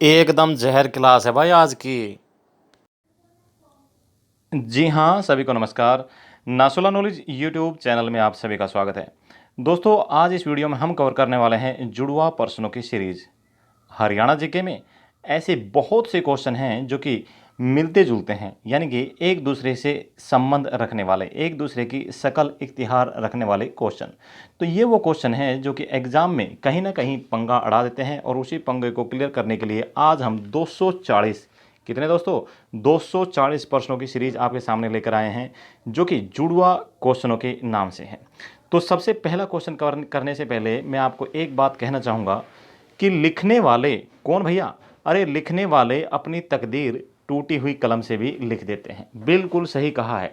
एकदम जहर क्लास है भाई आज की। जी हाँ, सभी को नमस्कार। नासुला नॉलेज यूट्यूब चैनल में आप सभी का स्वागत है। दोस्तों, आज इस वीडियो में हम कवर करने वाले हैं जुड़वा प्रश्नों की सीरीज। हरियाणा जीके में ऐसे बहुत से क्वेश्चन हैं जो कि मिलते जुलते हैं, यानी कि एक दूसरे से संबंध रखने वाले, एक दूसरे की शकल इख्तियार रखने वाले क्वेश्चन। तो ये वो क्वेश्चन हैं जो कि एग्जाम में कहीं ना कहीं पंगा अड़ा देते हैं, और उसी पंगे को क्लियर करने के लिए आज हम 240, कितने दोस्तों, 240 प्रश्नों की सीरीज आपके सामने लेकर आए हैं जो कि जुड़वा क्वेश्चनों के नाम से हैं। तो सबसे पहला क्वेश्चन कवर करने से पहले मैं आपको एक बात कहना चाहूँगा कि लिखने वाले कौन भैया? अरे लिखने वाले अपनी तकदीर टूटी हुई कलम से भी लिख देते हैं। बिल्कुल सही कहा है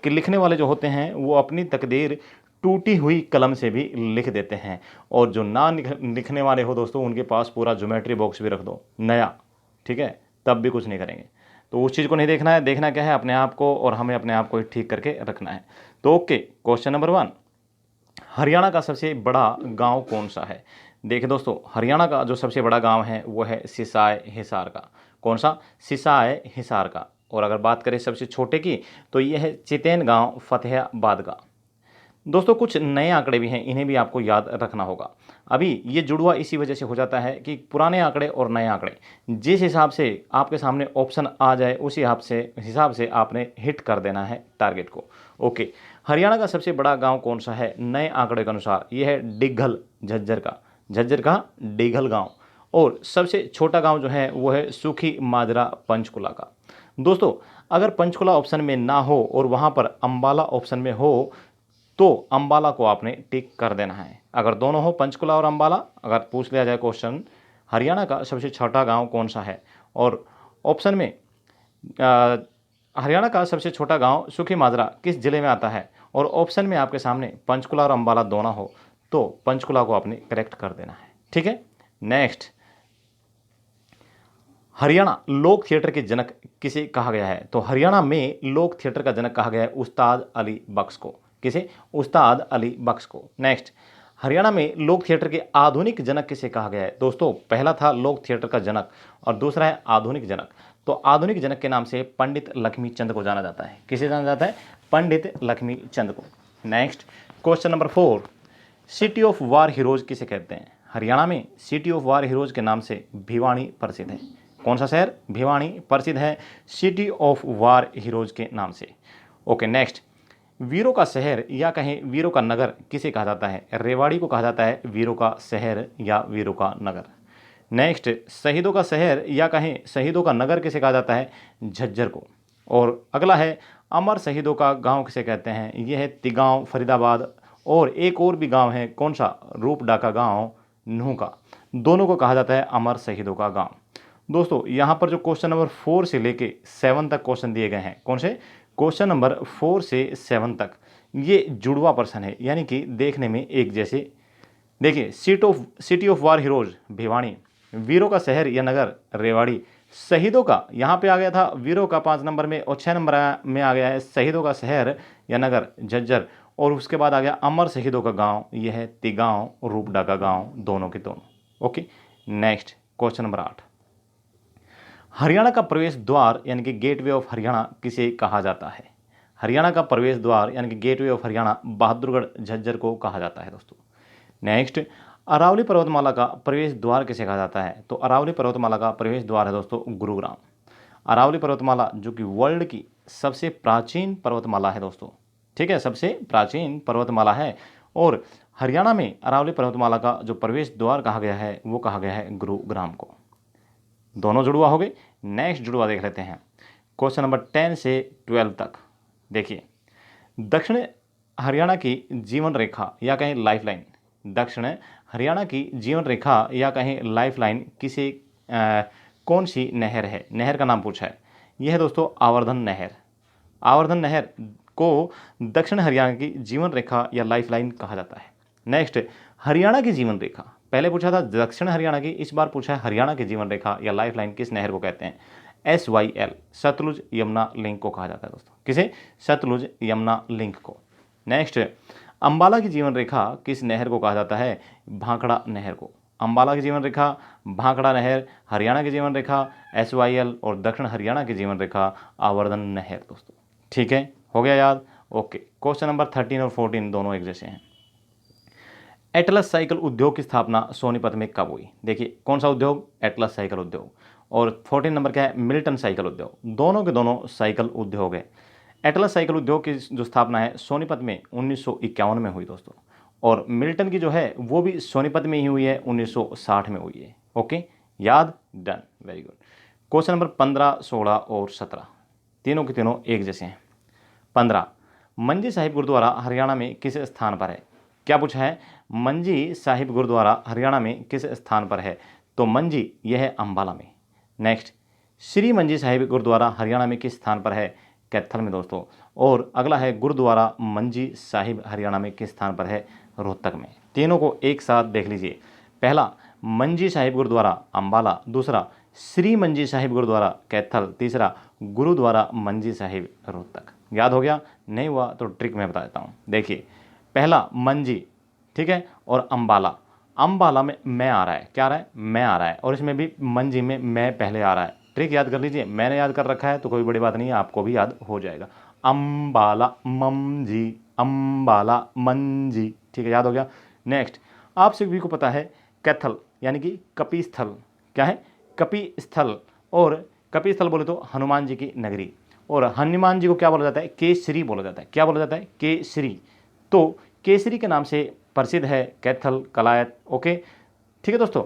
कि लिखने वाले जो होते हैं वो अपनी तकदीर टूटी हुई कलम से भी लिख देते हैं। और जो ना लिखने वाले हो दोस्तों, उनके पास पूरा ज्योमेट्री बॉक्स भी रख दो नया, ठीक है, तब भी कुछ नहीं करेंगे। तो उस चीज़ को नहीं देखना है, देखना क्या है, अपने आप को, और हमें अपने आप को ही ठीक करके रखना है। तो ओके, क्वेश्चन नंबर 1, हरियाणा का सबसे बड़ा गांव कौन सा है? देखिए दोस्तों, हरियाणा का जो सबसे बड़ा गांव है वो है सिसाय हिसार का। कौन सा? सिसाय हिसार का। और अगर बात करें सबसे छोटे की, तो यह है चितैन गांव फतेहाबाद का। दोस्तों, कुछ नए आंकड़े भी हैं, इन्हें भी आपको याद रखना होगा। अभी ये जुड़वा इसी वजह से हो जाता है कि पुराने आंकड़े और नए आंकड़े जिस हिसाब से आपके सामने ऑप्शन आ जाए, उसी हिसाब से आपने हिट कर देना है टारगेट को। ओके, हरियाणा का सबसे बड़ा गांव कौन सा है नए आंकड़े के अनुसार? ये है डिघल, झज्जर का। झज्जर का डिघल गांव। और सबसे छोटा गांव जो है वो है सुखी माजरा, पंचकुला का। दोस्तों, अगर पंचकुला ऑप्शन में ना हो और वहां पर अंबाला ऑप्शन में हो, तो अंबाला को आपने टिक कर देना है। अगर दोनों हो, पंचकुला और अंबाला, अगर पूछ लिया जाए क्वेश्चन हरियाणा का सबसे छोटा गांव कौन सा है, और ऑप्शन में अ, हरियाणा का सबसे छोटा गांव सुखी माजरा किस जिले में आता है, और ऑप्शन में आपके सामने पंचकुला और अंबाला दोनों हो, तो पंचकुला को आपने करेक्ट कर देना है। ठीक है, नेक्स्ट, हरियाणा लोक थिएटर के जनक किसे कहा गया है? तो हरियाणा में लोक थिएटर का जनक कहा गया है उस्ताद अली बख्श को। किसे? उस्ताद अली बख्श को। नेक्स्ट, हरियाणा में लोक थिएटर के आधुनिक जनक किसे कहा गया है? दोस्तों, पहला था लोक थिएटर का जनक और दूसरा है आधुनिक जनक। तो आधुनिक जनक के नाम से पंडित लक्ष्मी चंद को जाना जाता है। किसे जाना जाता है? पंडित लक्ष्मी चंद को। Next, question number 4, city of war heroes किसे कहते हैं? हरियाणा में सिटी ऑफ वार हीरोज के नाम से भिवानी प्रसिद्ध है। कौन सा शहर? भिवानी प्रसिद्ध है सिटी ऑफ वार हीरोज के नाम से। ओके, नेक्स्ट, वीरों का शहर या कहें वीरों का नगर किसे कहा जाता है? रेवाड़ी को कहा जाता है वीरों का शहर या वीरों का नगर। नेक्स्ट, शहीदों का शहर या कहें शहीदों का नगर किसे कहा जाता है? झज्जर को। और अगला है अमर शहीदों का गांव किसे कहते हैं? यह है तिगांव, फरीदाबाद। और एक और भी गांव है, कौन सा? रूपडा का गांव, नूह का। दोनों को कहा जाता है अमर शहीदों का गांव। दोस्तों, यहाँ पर जो क्वेश्चन नंबर 4 से लेके 7 तक क्वेश्चन दिए गए हैं, कौन से? क्वेश्चन नंबर 4 से 7 तक ये जुड़वा प्रश्न है, यानी कि देखने में एक जैसे। देखिए, city of war heroes Bhiwani, वीरों का शहर या नगर रेवाड़ी, शहीदों का यहाँ पे आ गया था वीरों का 5 नंबर में, और 6 नंबर में आ गया है शहीदों का शहर या नगर झज्जर, और उसके बाद आ गया अमर शहीदों का गांव, यह है तिगांव रूपडा का गांव, दोनों के दोनों। Okay, next, question number 8, Haryana का प्रवेश द्वार यानी कि गेटवे ऑफ हरियाणा किसे कहा जाता है? हरियाणा का प्रवेश द्वार यानी कि गेटवे ऑफ हरियाणा बहादुरगढ़ झज्जर को कहा जाता है दोस्तों। नेक्स्ट, अरावली पर्वतमाला का प्रवेश द्वार किसे कहा जाता है? तो अरावली पर्वतमाला का प्रवेश द्वार है दोस्तों गुरुग्राम। अरावली पर्वतमाला जो कि वर्ल्ड की सबसे प्राचीन पर्वतमाला है दोस्तों, ठीक है, सबसे प्राचीन पर्वतमाला है। और हरियाणा में अरावली पर्वतमाला का जो प्रवेश द्वार कहा गया है वो कहा गया है गुरुग्राम को। दोनों जुड़वा हो गए। नेक्स्ट जुड़वा देख लेते हैं, क्वेश्चन नंबर 10 से 12 तक। देखिए, दक्षिण हरियाणा की जीवन रेखा या कहें लाइफलाइन, दक्षिण हरियाणा की जीवन रेखा या कहें लाइफलाइन किसे कौन सी नहर है? नहर का नाम पूछा है। यह है दोस्तों आवर्धन नहर। आवर्धन नहर को दक्षिण हरियाणा की जीवन रेखा या लाइफलाइन कहा जाता है। नेक्स्ट, हरियाणा की जीवन रेखा, पहले पूछा था दक्षिण हरियाणा की, इस बार पूछा है हरियाणा की जीवन रेखा या लाइफलाइन किस नहर को कहते हैं? SYL, सतलुज यमुना लिंक को कहा जाता है दोस्तों। किसे? सतलुज यमुना लिंक को। नेक्स्ट, अंबाला की जीवन रेखा किस नहर को कहा जाता है? भाखड़ा नहर को। अम्बाला की जीवन रेखा, भाखड़ा नहर, हरियाणा की जीवन रेखा, SYL और दक्षिण हरियाणा की जीवन रेखा आवर्धन नहर दोस्तों। ठीक है, हो गया याद। ओके, क्वेश्चन नंबर 13 और 14 दोनों एक जैसे हैं। एटलस साइकिल उद्योग की स्थापना सोनीपत में कब हुई? देखिए कौन सा उद्योग? एटलस साइकिल उद्योग। और 14 नंबर क्या है? मिल्टन साइकिल उद्योग। दोनों के दोनों साइकिल उद्योग है। एटलस साइकिल उद्योग की जो स्थापना है सोनीपत में 1951 में हुई दोस्तों, और मिल्टन की जो है वो भी सोनीपत में ही हुई है, 1960 में हुई है। ओके, याद, done, very good. Question number 15, 16 और 17 तीनों के तीनों एक जैसे हैं। 15, मंजी साहिब गुरुद्वारा हरियाणा में किस स्थान पर है? क्या पूछा है? मंजी साहिब गुरुद्वारा हरियाणा में किस स्थान पर है? तो मंजी यह है अम्बाला में। नेक्स्ट, श्री मंजी साहिब गुरुद्वारा हरियाणा में किस स्थान पर है? कैथल में दोस्तों। और अगला है गुरुद्वारा मंजी साहिब हरियाणा में किस स्थान पर है? रोहतक में। तीनों को एक साथ देख लीजिए। पहला मंजी साहिब गुरुद्वारा अम्बाला, दूसरा श्री मंजी साहिब गुरुद्वारा कैथल, तीसरा गुरुद्वारा मंजी साहिब रोहतक। याद हो गया? नहीं हुआ तो ट्रिक मैं बता देता हूँ। देखिए, पहला मंजी, ठीक है, और अम्बाला। अम्बाला में मैं आ रहा है, क्या आ रहा है? मैं आ रहा है, और इसमें भी मंजी में मैं पहले आ रहा है। ट्रिक याद कर लीजिए, मैंने याद कर रखा है तो कोई बड़ी बात नहीं है, आपको भी याद हो जाएगा। अम्बाला मंजी, अम्बाला मंजी, ठीक है, याद हो गया। नेक्स्ट, आप सभी को पता है कैथल यानी कि कपि स्थल, क्या है? कपि स्थल। और कपि स्थल बोले तो हनुमान जी की नगरी, और हनुमान जी को क्या बोला जाता है? केसरी बोला जाता है। क्या बोला जाता है? केसरी। तो केसरी के नाम से प्रसिद्ध है कैथल, कलायत। ओके, ठीक है दोस्तों,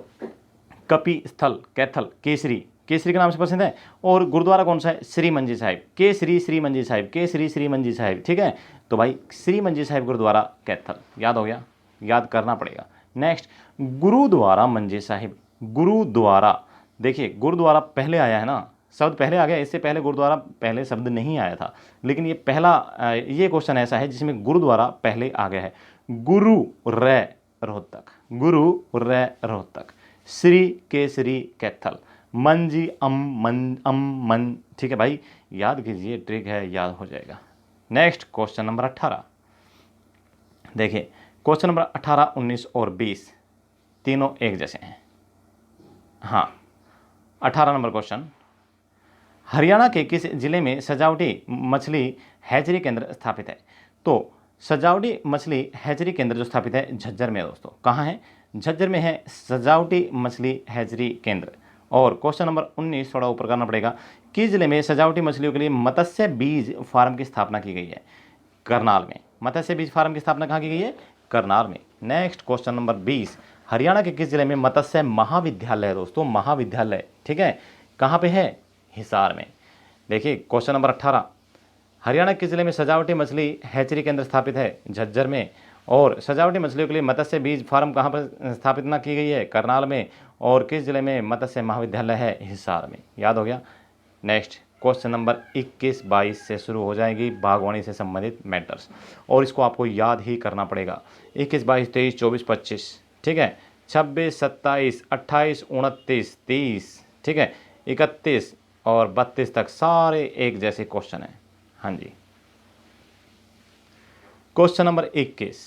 कपि स्थल, कैथल, केसरी, केसरी के नाम से प्रसिद्ध है। और गुरुद्वारा कौन सा है? श्री मंजी साहिब, केसरी श्री मंजी साहिब, केसरी श्री मंजी साहिब। ठीक है, तो भाई श्री मंजी साहिब गुरुद्वारा कैथल। याद हो गया? याद करना पड़ेगा। नेक्स्ट, गुरुद्वारा मंजी साहिब, गुरुद्वारा। देखिए गुरुद्वारा पहले आया है ना, शब्द पहले आ गया, इससे पहले गुरुद्वारा पहले शब्द नहीं आया था, लेकिन ये पहला ये क्वेश्चन ऐसा है जिसमें गुरुद्वारा पहले आ गया है। गुरु रे रोहतक, गुरु रे रोहतक, श्री केसरी कैथल, मंजी मन। ठीक है भाई, याद कीजिए, ट्रिक है, याद हो जाएगा। Next, question number 18। देखिए क्वेश्चन नंबर 18, 19 और 20 तीनों एक जैसे हैं। हाँ, 18 नंबर क्वेश्चन, हरियाणा के किस जिले में सजावटी मछली हैचरी केंद्र स्थापित है? तो सजावटी मछली हैचरी केंद्र जो स्थापित है झज्जर में है दोस्तों। कहाँ है? झज्जर में है सजावटी मछली हैचरी केंद्र। और क्वेश्चन नंबर 19 थोड़ा ऊपर करना पड़ेगा, किस जिले में सजावटी मछलियों के लिए मत्स्य बीज फार्म की स्थापना की गई है? करनाल में। मत्स्य बीज फार्म की स्थापना कहाँ की गई है? करनाल में। नेक्स्ट, क्वेश्चन नंबर 20, हरियाणा के किस जिले में मत्स्य महाविद्यालय है दोस्तों? महाविद्यालय, ठीक है, कहाँ पे है? हिसार में। देखिए क्वेश्चन नंबर 18, हरियाणा किस जिले में सजावटी मछली हैचरी केंद्र स्थापित है? झज्जर में। और सजावटी मछलियों के लिए मत्स्य बीज फार्म कहाँ पर स्थापित ना की गई है? करनाल में। और किस जिले में मत्स्य महाविद्यालय है? हिसार में। याद हो गया? नेक्स्ट, क्वेश्चन नंबर 21, 22 से शुरू हो जाएगी बागवानी से संबंधित मैटर्स, और इसको आपको याद ही करना पड़ेगा। 21, 22, 23, 24, 25, ठीक है, 26, 27, 28, 29, 30, ठीक है, 31 और 32 तक सारे एक जैसे क्वेश्चन हैं। हाँ जी, question number 21,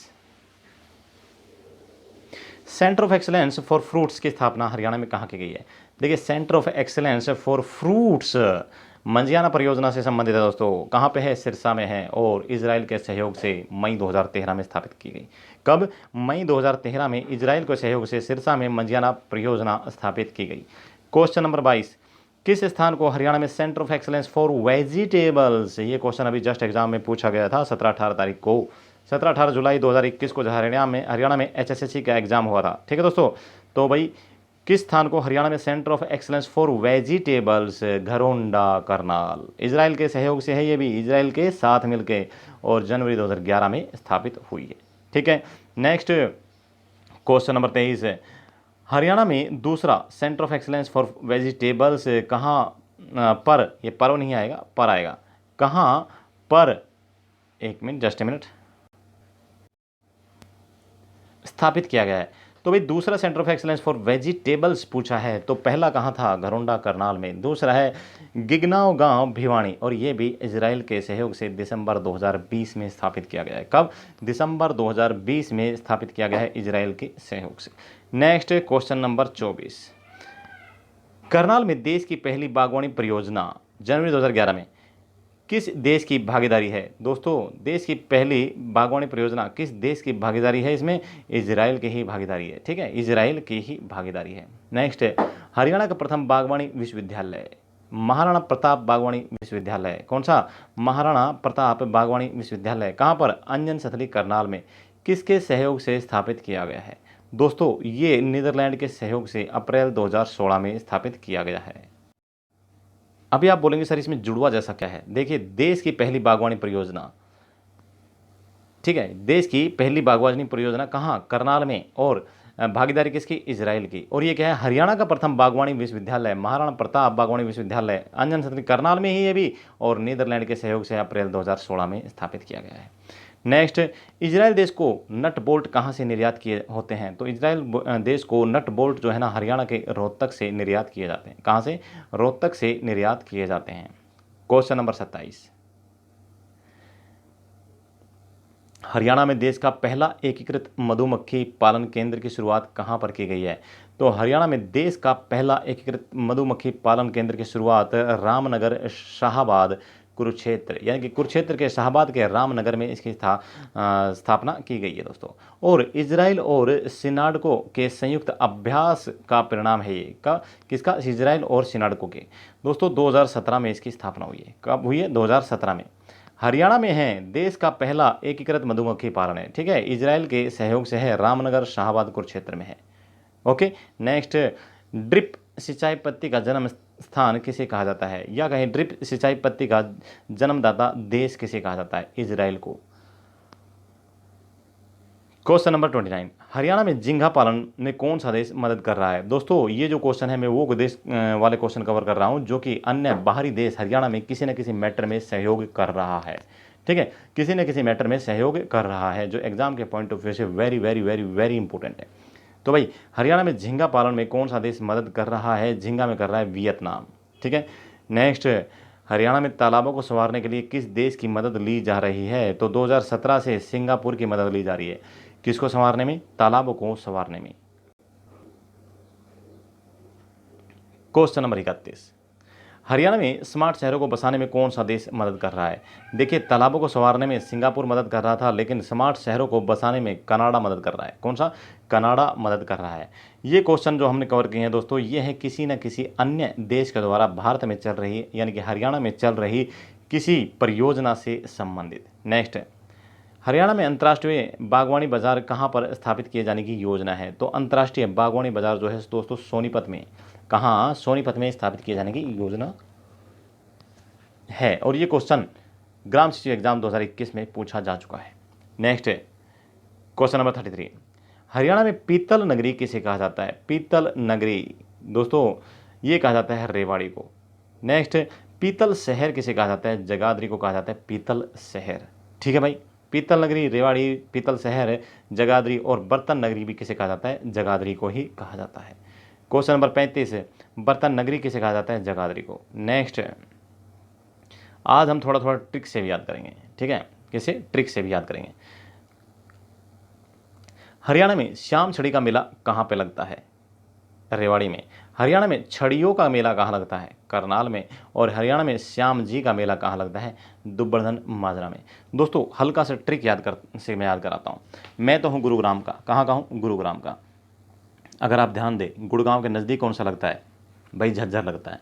centre of excellence for fruits की स्थापना हरियाणा में कहाँ की गई है? देखिए centre of excellence for fruits Mangiana परियोजना से संबंधित है दोस्तों। कहाँ पे है? सिरसा में है, और इजराइल के सहयोग से मई 2013 में स्थापित की गई। कब? मई 2013 में इजराइल के सहयोग से सिरसा में मंजियाना परियोजना स्थापित की गई। क्वेश्चन नंबर 22, किस स्थान को हरियाणा में centre of excellence for vegetables, ये क्वेश्चन अभी जस्ट एग्जाम में पूछा गया था 17-18 तारीख को, 17-18 जुलाई 2021 को हरियाणा में HSSC का एग्जाम हुआ था। ठीक है दोस्तों, तो भाई किस स्थान को हरियाणा में centre of excellence for vegetables? Gharaunda Karnal. Israel के सहयोग से है ये भी, इजराइल के साथ मिलके, और जनवरी 2011 में स्थापित हुई है। ठीक है, नेक्स्ट क्वेश्चन नंबर 23 है, हरियाणा में दूसरा centre of excellence for vegetables कहाँ पर, ये पर नहीं आएगा, पर आएगा, कहाँ पर, एक मिनट, जस्ट ए मिनट, स्थापित किया गया है? तो भाई दूसरा centre of excellence for vegetables पूछा है, तो पहला कहाँ था, घरोंडा करनाल में। दूसरा है गिगनाव गांव भिवानी, और ये भी इजराइल के सहयोग से दिसंबर 2020 में स्थापित किया गया है। कब, दिसंबर 2020 में स्थापित किया गया है इजराइल के सहयोग से। नेक्स्ट क्वेश्चन नंबर 24, करनाल में देश की पहली बागवानी परियोजना जनवरी 2011 में किस देश की भागीदारी है। दोस्तों देश की पहली बागवानी परियोजना किस देश की भागीदारी है, इसमें इजराइल की ही भागीदारी है। ठीक है, इजराइल की ही भागीदारी है। नेक्स्ट है हरियाणा का प्रथम बागवानी विश्वविद्यालय, महाराणा प्रताप बागवानी विश्वविद्यालय। कौन सा, महाराणा प्रताप बागवानी विश्वविद्यालय। कहाँ पर, अंजन सथली करनाल में। किसके सहयोग से स्थापित किया गया है। दोस्तों ये नीदरलैंड के सहयोग से अप्रैल 2016 में स्थापित किया गया है। अभी आप बोलेंगे सर इसमें जुड़वा जैसा क्या है। देखिए देश की पहली बागवानी परियोजना, ठीक है, देश की पहली बागवानी परियोजना कहाँ, करनाल में, और भागीदारी किसकी, इजराइल की। और ये क्या है, हरियाणा का प्रथम बागवानी विश्वविद्यालय, महाराणा प्रताप बागवानी विश्वविद्यालय, अंजन सथली करनाल में ही है भी, और नीदरलैंड के सहयोग से अप्रैल 2016 में स्थापित किया गया है। नेक्स्ट, इजराइल देश को नट बोल्ट कहाँ से निर्यात किए होते हैं। तो इजराइल देश को नट बोल्ट जो है ना हरियाणा के रोहतक से निर्यात किए जाते हैं। कहाँ से, रोहतक से निर्यात किए जाते हैं। क्वेश्चन नंबर 27, हरियाणा में देश का पहला एकीकृत मधुमक्खी पालन केंद्र की शुरुआत कहाँ पर की गई है। तो हरियाणा में देश का पहला एकीकृत मधुमक्खी पालन केंद्र की शुरुआत रामनगर शाहबाद कुरुक्षेत्र, यानी कि कुरुक्षेत्र के शाहबाद के रामनगर में इसकी स्थापना की गई है दोस्तों। और इजराइल और सिनाडको के संयुक्त अभ्यास का परिणाम है ये, का किसका, इजराइल और सिनाडको के। दोस्तों 2017 में इसकी स्थापना हुई है। कब हुई है, 2017 में। हरियाणा में है देश का पहला एकीकृत मधुमक्खी पालन है। ठीक है, इजराइल के सहयोग से है, रामनगर शाहबाद कुरुक्षेत्र में है। ओके, नेक्स्ट, ड्रिप सिंचाई पद्धति का जन्म स्थान किसे कहा जाता है, या कहें ड्रिप सिंचाई पद्धति का जन्मदाता देश किसे कहा जाता है, इजराइल को। क्वेश्चन नंबर 29, हरियाणा में झींगा पालन में कौन सा देश मदद कर रहा है। दोस्तों ये जो क्वेश्चन है मैं वो देश वाले क्वेश्चन कवर कर रहा हूँ जो कि अन्य बाहरी देश हरियाणा में किसी न किसी मैटर में सहयोग कर रहा है। ठीक है, किसी न किसी मैटर में सहयोग कर रहा है, जो एग्जाम के पॉइंट ऑफ व्यू से very very very very important है। तो भाई हरियाणा में झींगा पालन में कौन सा देश मदद कर रहा है, झींगा में कर रहा है वियतनाम। ठीक है, नेक्स्ट, हरियाणा में तालाबों को संवारने के लिए किस देश की मदद ली जा रही है। तो 2017 से सिंगापुर की मदद ली जा रही है। किसको संवारने में, तालाबों को संवारने में। क्वेश्चन नंबर 31, हरियाणा में स्मार्ट शहरों को बसाने में कौन सा देश मदद कर रहा है। देखिए तालाबों को संवारने में सिंगापुर मदद कर रहा था, लेकिन स्मार्ट शहरों को बसाने में कनाडा मदद कर रहा है। कौन सा, कनाडा मदद कर रहा है। ये क्वेश्चन जो हमने कवर किए हैं दोस्तों, ये है किसी न किसी अन्य देश के द्वारा भारत में चल रही, यानी कि हरियाणा में चल रही किसी परियोजना से संबंधित। नेक्स्ट, हरियाणा में अंतर्राष्ट्रीय बागवानी बाजार कहाँ पर स्थापित किए जाने की योजना है। तो अंतर्राष्ट्रीय बागवानी बाजार जो है दोस्तों सोनीपत में, कहाँ, सोनीपत में स्थापित किए जाने की योजना है। और ये क्वेश्चन ग्राम शिशु एग्जाम 2021 में पूछा जा चुका है। नेक्स्ट क्वेश्चन नंबर 33, हरियाणा में पीतल नगरी किसे कहा जाता है। पीतल नगरी दोस्तों ये कहा जाता है रेवाड़ी को। नेक्स्ट, पीतल शहर किसे कहा जाता है, जगाधरी को कहा जाता है पीतल शहर। ठीक है भाई, पीतल नगरी, रेवाड़ी, पीतल शहर, जगाधरी, और बर्तन नगरी भी किसे कहा जाता है, जगाधरी को ही कहा जाता है। क्वेश्चन नंबर 35, बर्तन नगरी किसे कहा जाता है, जगाधरी को। नेक्स्ट, आज हम थोड़ा थोड़ा ट्रिक से भी याद करेंगे। ठीक है, किसे, ट्रिक से भी याद करेंगे। हरियाणा में श्याम छड़ी का मेला कहाँ पे लगता है, रेवाड़ी में। हरियाणा में छड़ियों का मेला कहाँ लगता है, करनाल में। और हरियाणा में श्याम जी का मेला कहाँ लगता है, दुब्बड़धन माजरा में। दोस्तों हल्का सा ट्रिक मैं याद कराता हूँ। मैं तो हूँ गुरुग्राम का, कहाँ का हूँ, गुरुग्राम का। अगर आप ध्यान दें, गुड़गांव के नज़दीक कौन सा लगता है भाई, झज्जर लगता है।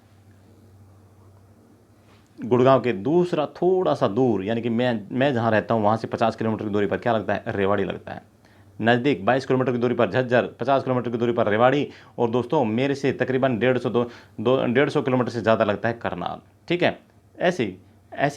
गुड़गांव के दूसरा थोड़ा सा दूर, यानी कि मैं जहाँ रहता हूँ वहाँ से 50 किलोमीटर की दूरी पर क्या लगता है, रेवाड़ी लगता है। नज़दीक 22 किलोमीटर की दूरी पर झज्जर, 50 किलोमीटर की दूरी पर रेवाड़ी, और दोस्तों मेरे से तकरीबन 150 किलोमीटर से ज़्यादा लगता है करनाल। ठीक है, ऐसे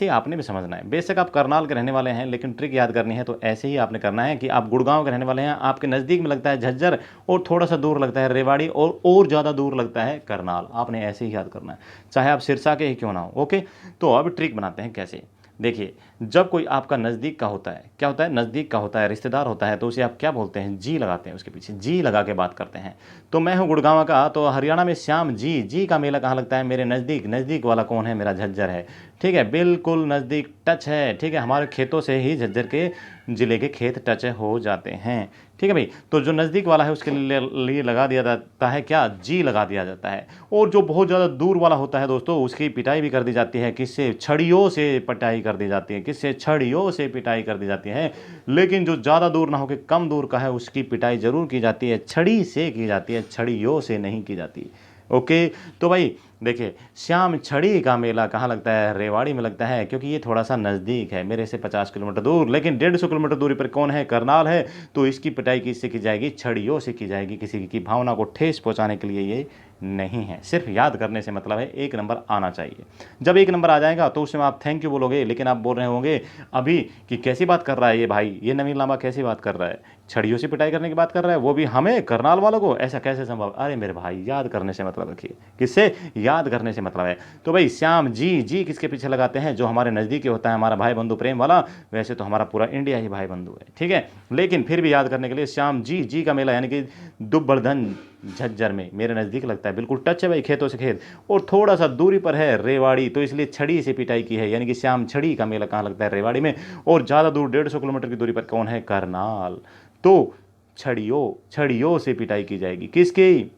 ही आपने भी समझना है। बेशक आप करनाल के रहने वाले हैं, लेकिन ट्रिक याद करनी है तो ऐसे ही आपने करना है कि आप गुड़गांव के रहने वाले हैं, आपके नज़दीक में लगता है झज्जर, और थोड़ा सा दूर लगता है रेवाड़ी, और ज़्यादा दूर लगता है करनाल। आपने ऐसे ही याद करना है, चाहे आप सिरसा के ही क्यों ना हो। ओके, तो अब ट्रिक बनाते हैं कैसे। देखिए, जब कोई आपका नज़दीक का होता है, क्या होता है, नज़दीक का होता है, रिश्तेदार होता है, तो उसे आप क्या बोलते हैं, जी लगाते हैं, उसके पीछे जी लगा के बात करते हैं। तो मैं हूँ गुड़गांव का, तो हरियाणा में श्याम जी जी का मेला कहाँ लगता है, मेरे नज़दीक। नज़दीक वाला कौन है, मेरा झज्जर है। ठीक है, बिल्कुल नज़दीक, टच है। ठीक है, हमारे खेतों से ही झज्जर के ज़िले के खेत टच हो जाते हैं। ठीक है भाई, तो जो नज़दीक वाला है उसके लिए लगा दिया जाता है क्या, जी लगा दिया जाता है। और जो बहुत ज़्यादा दूर वाला होता है दोस्तों, उसकी पिटाई भी कर दी जाती है। किससे, छड़ियों से पिटाई कर दी जाती है। किससे, छड़ियों से पिटाई कर दी जाती है। लेकिन जो ज़्यादा दूर ना हो के कम दूर का है, उसकी पिटाई ज़रूर की जाती है, छड़ी से की जाती है, छड़ियों से नहीं की जाती। ओके, तो भाई देखिए, श्याम छड़ी का मेला कहाँ लगता है, रेवाड़ी में लगता है, क्योंकि ये थोड़ा सा नज़दीक है, मेरे से 50 किलोमीटर दूर। लेकिन 150 किलोमीटर दूरी पर कौन है, करनाल है। तो इसकी पिटाई किससे की जाएगी, छड़ियों से की जाएगी। किसी की भावना को ठेस पहुंचाने के लिए ये नहीं है, सिर्फ याद करने से मतलब है, 1 नंबर आना चाहिए। जब 1 नंबर आ जाएगा तो उसमें आप थैंक यू बोलोगे। लेकिन आप बोल रहे होंगे अभी कि कैसी बात कर रहा है ये भाई, ये नवीन लांबा कैसी बात कर रहा है, छड़ियों से पिटाई करने की बात कर रहा है, वो भी हमें, करनाल वालों को, ऐसा कैसे संभव। अरे मेरे भाई, याद करने से मतलब रखिए, किससे, याद करने से मतलब है। तो भाई श्याम जी जी किसके पीछे लगाते हैं, जो हमारे नज़दीकी होता है, हमारा भाई बंधु प्रेम वाला। वैसे तो हमारा पूरा इंडिया ही भाई बंधु है, ठीक है, लेकिन फिर भी याद करने के लिए श्याम जी जी का मेला यानी कि दुब्बरधन झज्जर में, मेरे नज़दीक लगता है, बिल्कुल टच है भाई, खेतों से खेत। और थोड़ा सा दूरी पर है रेवाड़ी, तो इसलिए छड़ी से पिटाई की है, यानी कि श्याम छड़ी का मेला कहाँ लगता है, रेवाड़ी में। और ज़्यादा दूर 150 किलोमीटर की दूरी पर कौन है, करनाल। तो छड़ियों छड़ियों से पिटाई की जाएगी, किसकी,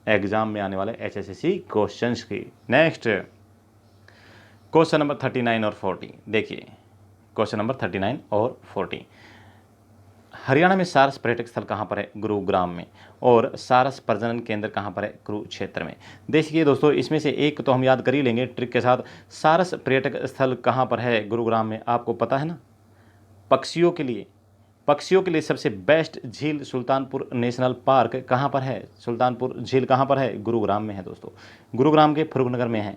एग्जाम में आने वाले HSSC क्वेश्चंस की। नेक्स्ट क्वेश्चन नंबर 39 और 40 देखिए, क्वेश्चन नंबर 39 और 40, हरियाणा में सारस पर्यटक स्थल कहाँ पर है, गुरुग्राम में। और सारस प्रजनन केंद्र कहाँ पर है, कुरुक्षेत्र में। देखिए दोस्तों, इसमें से एक तो हम याद कर ही लेंगे ट्रिक के साथ। सारस पर्यटक स्थल कहाँ पर है, गुरुग्राम में, आपको पता है ना। पक्षियों के लिए, पक्षियों के लिए सबसे बेस्ट झील सुल्तानपुर नेशनल पार्क कहाँ पर है, सुल्तानपुर झील कहाँ पर है, गुरुग्राम में है दोस्तों। गुरुग्राम के फुरुगनगर में है,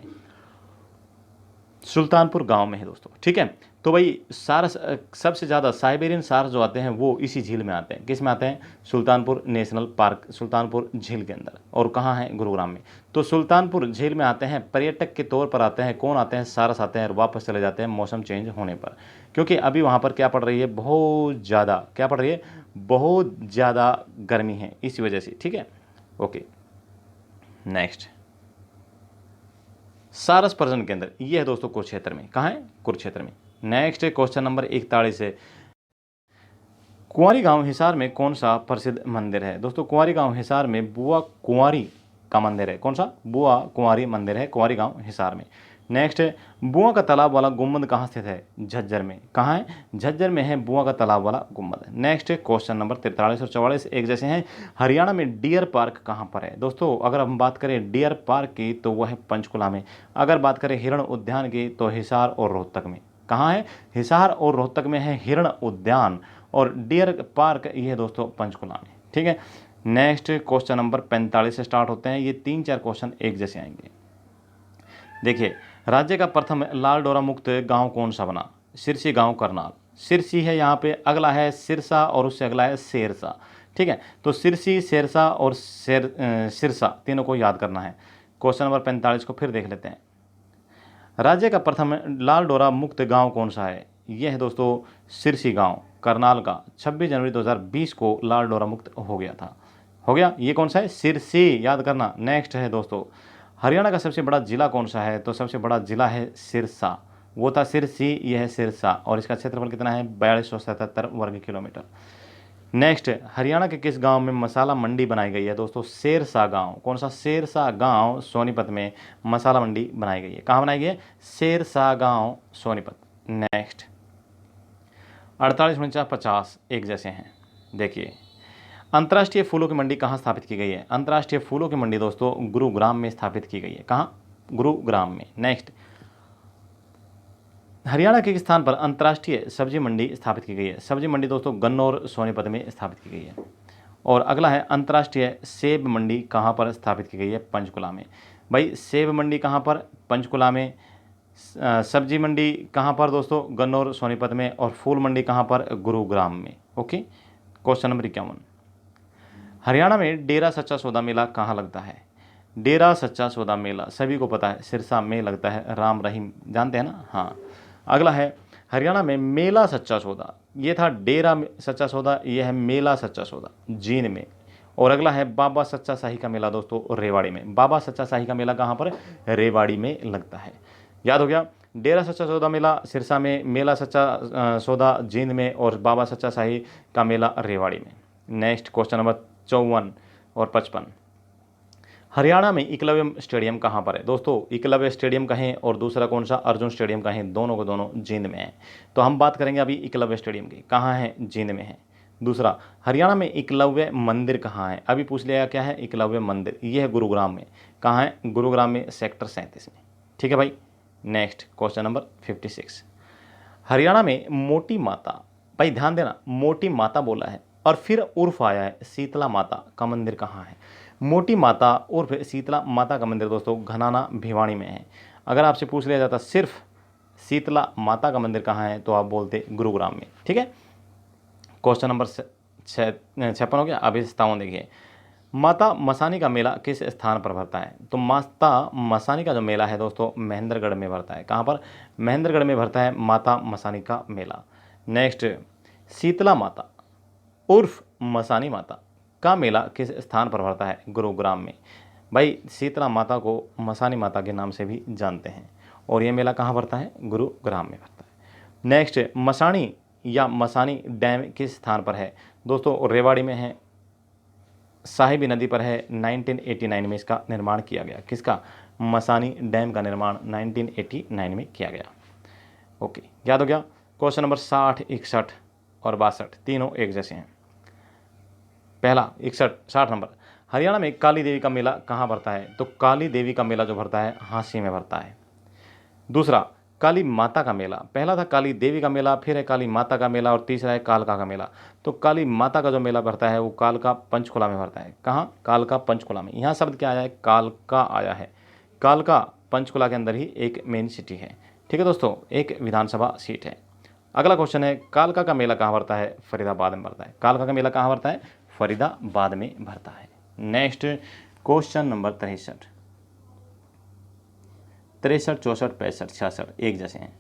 सुल्तानपुर गांव में है दोस्तों, ठीक है। तो भाई सारस, सबसे ज़्यादा साइबेरियन सारस जो आते हैं वो इसी झील में आते हैं। किस में आते हैं, सुल्तानपुर नेशनल पार्क, सुल्तानपुर झील के अंदर। और कहाँ है, गुरुग्राम में। तो सुल्तानपुर झील में आते हैं, पर्यटक के तौर पर आते हैं। कौन आते हैं, सारस आते हैं और वापस चले जाते हैं मौसम चेंज होने पर। क्योंकि अभी वहाँ पर क्या पड़ रही है, बहुत ज़्यादा, क्या पड़ रही है, बहुत ज़्यादा गर्मी है, इसी वजह से, ठीक है। ओके, नेक्स्ट सारस प्रजनन केंद्र ये है दोस्तों कुरुक्षेत्र में। कहाँ है, कुरुक्षेत्र में। नेक्स्ट क्वेश्चन नंबर 41 है, कुंवारी गांव हिसार में कौन सा प्रसिद्ध मंदिर है। दोस्तों कुंवारी गांव हिसार में बुआ कुंवारी का मंदिर है। कौन सा, बुआ कुंवारी मंदिर है कुंवारी गांव हिसार में। नेक्स्ट है, बुआ का तालाब वाला गुम्बद कहाँ स्थित है, झज्जर में। कहाँ है, झज्जर में है बुआ का तालाब वाला गुम्बद। नेक्स्ट क्वेश्चन नंबर 43 और 44 एक जैसे हैं, हरियाणा में डियर पार्क कहाँ पर है। दोस्तों अगर हम बात करें डियर पार्क की तो वह है पंचकुला में। अगर बात करें हिरण उद्यान की तो हिसार और रोहतक में। कहाँ है, हिसार और रोहतक में है हिरण उद्यान। और डियर पार्क ये है दोस्तों पंचकुला में, ठीक है। नेक्स्ट क्वेश्चन नंबर 45 से स्टार्ट होते हैं, ये 3-4 क्वेश्चन एक जैसे आएंगे। देखिए, राज्य का प्रथम लाल डोरा मुक्त गांव कौन सा बना, सिरसी गांव, करनाल। सिरसी है यहाँ पे, अगला है सिरसा और उससे अगला है शेरसा, ठीक है। तो सिरसी, शेरसा और सिरसा तीनों को याद करना है। क्वेश्चन नंबर 45 को फिर देख लेते हैं, राज्य का प्रथम लाल डोरा मुक्त गांव कौन सा है। यह है दोस्तों सिरसी गांव, करनाल का। 26 जनवरी 2020 को लाल डोरा मुक्त हो गया था, हो गया। ये कौन सा है, सिरसी, याद करना। नेक्स्ट है दोस्तों, हरियाणा का सबसे बड़ा जिला कौन सा है, तो सबसे बड़ा जिला है सिरसा। वो था सिरसी, यह है सिरसा। और इसका क्षेत्रफल कितना है, 4277 वर्ग किलोमीटर। नेक्स्ट, हरियाणा के किस गांव में मसाला मंडी बनाई गई है। दोस्तों शेरसा गांव। कौन सा, शेरसा गांव, सोनीपत में मसाला मंडी बनाई गई है। कहाँ बनाई गई है, शेरसा गांव, सोनीपत। नेक्स्ट 48, 49, 50 एक जैसे हैं। देखिए, अंतर्राष्ट्रीय फूलों की मंडी कहाँ स्थापित की गई है। अंतर्राष्ट्रीय फूलों की मंडी दोस्तों गुरुग्राम में स्थापित की गई है। कहाँ, गुरुग्राम में। नेक्स्ट, हरियाणा के स्थान पर अंतर्राष्ट्रीय सब्जी मंडी स्थापित की गई है। सब्जी मंडी दोस्तों गन्नौर, सोनीपत में स्थापित की गई है। और अगला है, अंतर्राष्ट्रीय सेब मंडी कहाँ पर स्थापित की गई है, पंचकुला में। भाई सेब मंडी कहाँ पर, पंचकुला में। सब्जी मंडी कहाँ पर दोस्तों, गन्नौर, सोनीपत में। और फूल मंडी कहाँ पर, गुरुग्राम में। ओके, क्वेश्चन नंबर 51, हरियाणा में डेरा सच्चा सौदा मेला कहाँ लगता है। डेरा सच्चा सौदा मेला सभी को पता है, सिरसा में लगता है। राम रहीम जानते हैं ना, हाँ। अगला है हरियाणा में मेला सच्चा सौदा, ये था डेरा सच्चा सौदा, ये है मेला सच्चा सौदा जींद में। और अगला है बाबा सच्चा शाही का मेला दोस्तों रेवाड़ी में। बाबा सच्चा शाही का मेला कहाँ पर? रेवाड़ी में लगता है। याद हो गया, डेरा सच्चा सौदा मेला सिरसा में, मेला सच्चा सौदा जींद में, और बाबा सच्चा शाही का मेला रेवाड़ी में। नेक्स्ट क्वेश्चन नंबर 54 और 55, हरियाणा में एकलव्य स्टेडियम कहाँ पर है? दोस्तों एकलव्य स्टेडियम कहें और दूसरा कौन सा अर्जुन स्टेडियम कहें, दोनों को दोनों जींद में है। तो हम बात करेंगे अभी एकलव्य स्टेडियम की, कहाँ है? जींद में है। दूसरा, हरियाणा में एकलव्य मंदिर कहाँ है? अभी पूछ लिया क्या है? एकलव्य मंदिर, ये है गुरुग्राम में। कहाँ है? गुरुग्राम में, सेक्टर 37 में। ठीक है भाई। नेक्स्ट क्वेश्चन नंबर 56, हरियाणा में मोटी माता, भाई ध्यान देना, मोटी माता बोला है और फिर उर्फ आया है शीतला माता का मंदिर कहाँ है? मोटी माता उर्फ शीतला माता का मंदिर दोस्तों घनाना भिवानी में है। अगर आपसे पूछ लिया जाता सिर्फ शीतला माता का मंदिर कहाँ है, तो आप बोलते गुरुग्राम में। ठीक है। क्वेश्चन नंबर 56 हो गया। अभी 57 देखिए, माता मसानी का मेला किस स्थान पर भरता है? तो माता मसानी का जो मेला है दोस्तों महेंद्रगढ़ में भरता है। कहाँ पर? महेंद्रगढ़ में भरता है माता मसानी का मेला। नेक्स्ट, शीतला माता उर्फ मसानी माता का मेला किस स्थान पर भरता है? गुरुग्राम में। भाई शीतला माता को मसानी माता के नाम से भी जानते हैं, और ये मेला कहाँ भरता है? गुरुग्राम में भरता है। नेक्स्ट, मसानी या मसानी डैम किस स्थान पर है? दोस्तों रेवाड़ी में है, साहिबी नदी पर है। 1989 में इसका निर्माण किया गया। किसका? मसानी डैम का निर्माण 1989 में किया गया। ओके, याद हो गया। क्वेश्चन नंबर 60, 61 और 62 तीनों एक जैसे हैं। पहला 60 नंबर, हरियाणा में काली देवी का मेला कहाँ भरता है? तो काली देवी का मेला जो भरता है हांसी में भरता है। दूसरा, काली माता का मेला, पहला था काली देवी का मेला, फिर है काली माता का मेला, और तीसरा है कालका का मेला। तो काली माता का जो मेला भरता है वो कालका पंचकुला में भरता है। कहाँ? कालका पंचकुला में। यहाँ शब्द क्या आया है? कालका आया है। कालका पंचकुला के अंदर ही एक मेन सिटी है। ठीक है दोस्तों, एक विधानसभा सीट है। अगला क्वेश्चन है, कालका का मेला कहाँ भरता है? फरीदाबाद में भरता है। कालका का मेला कहाँ भरता है? फरीदाबाद में भरता है। नेक्स्ट क्वेश्चन नंबर 63, 63, 64, 65, 66 एक जैसे हैं।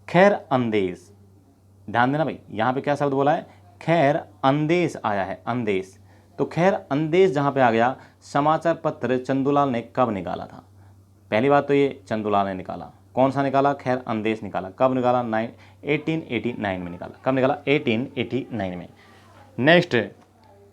खैर अंदेश, ध्यान देना भाई, यहां पे क्या शब्द बोला है? खैर अंदेश आया है, अंदेश। तो खैर अंदेश जहां पे आ गया, समाचार पत्र चंदूलाल ने कब निकाला था? पहली बात तो ये चंदूलाल ने निकाला। कौन सा निकाला? खैर अंदेश निकाला। कब निकाला? 1889 में निकाला। कब निकाला? 1889 में। नेक्स्ट,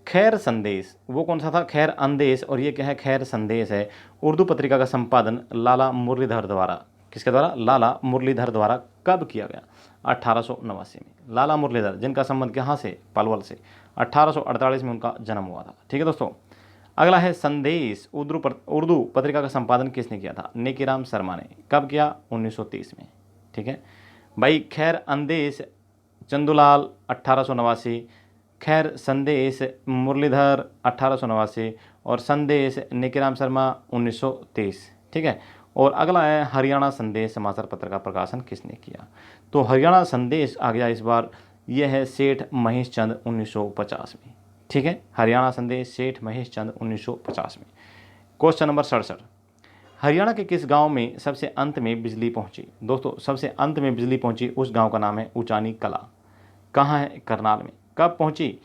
खैर संदेश, वो कौन सा था? खैर अंदेश, और ये क्या है? खैर संदेश है। उर्दू पत्रिका का संपादन लाला मुरलीधर द्वारा, किसके द्वारा? लाला मुरलीधर द्वारा कब किया गया? 1889 में। लाला मुरलीधर जिनका संबंध कहाँ से? पलवल से। 1848 में उनका जन्म हुआ था। ठीक है दोस्तों। अगला है संदेश, उर्दू पत्रिका का संपादन किसने किया था? नेकीराम शर्मा ने। कब किया? 1930 में। ठीक है भाई। खैर अंदेश चंदूलाल 1889, खैर संदेश मुरलीधर 1889, और संदेश नेकीराम शर्मा 1930। ठीक है। और अगला है हरियाणा संदेश समाचार पत्र का प्रकाशन किसने किया? तो हरियाणा संदेश आ गया इस बार, यह है सेठ महेश चंद 1950 में। ठीक है, हरियाणा संदेश सेठ महेश चंद 1950 में। क्वेश्चन नंबर 67, हरियाणा के किस गांव में सबसे अंत में बिजली पहुंची? दोस्तों सबसे अंत में बिजली पहुंची उस गांव का नाम है ऊंचानी कला। कहाँ है? करनाल में। कब पहुंची?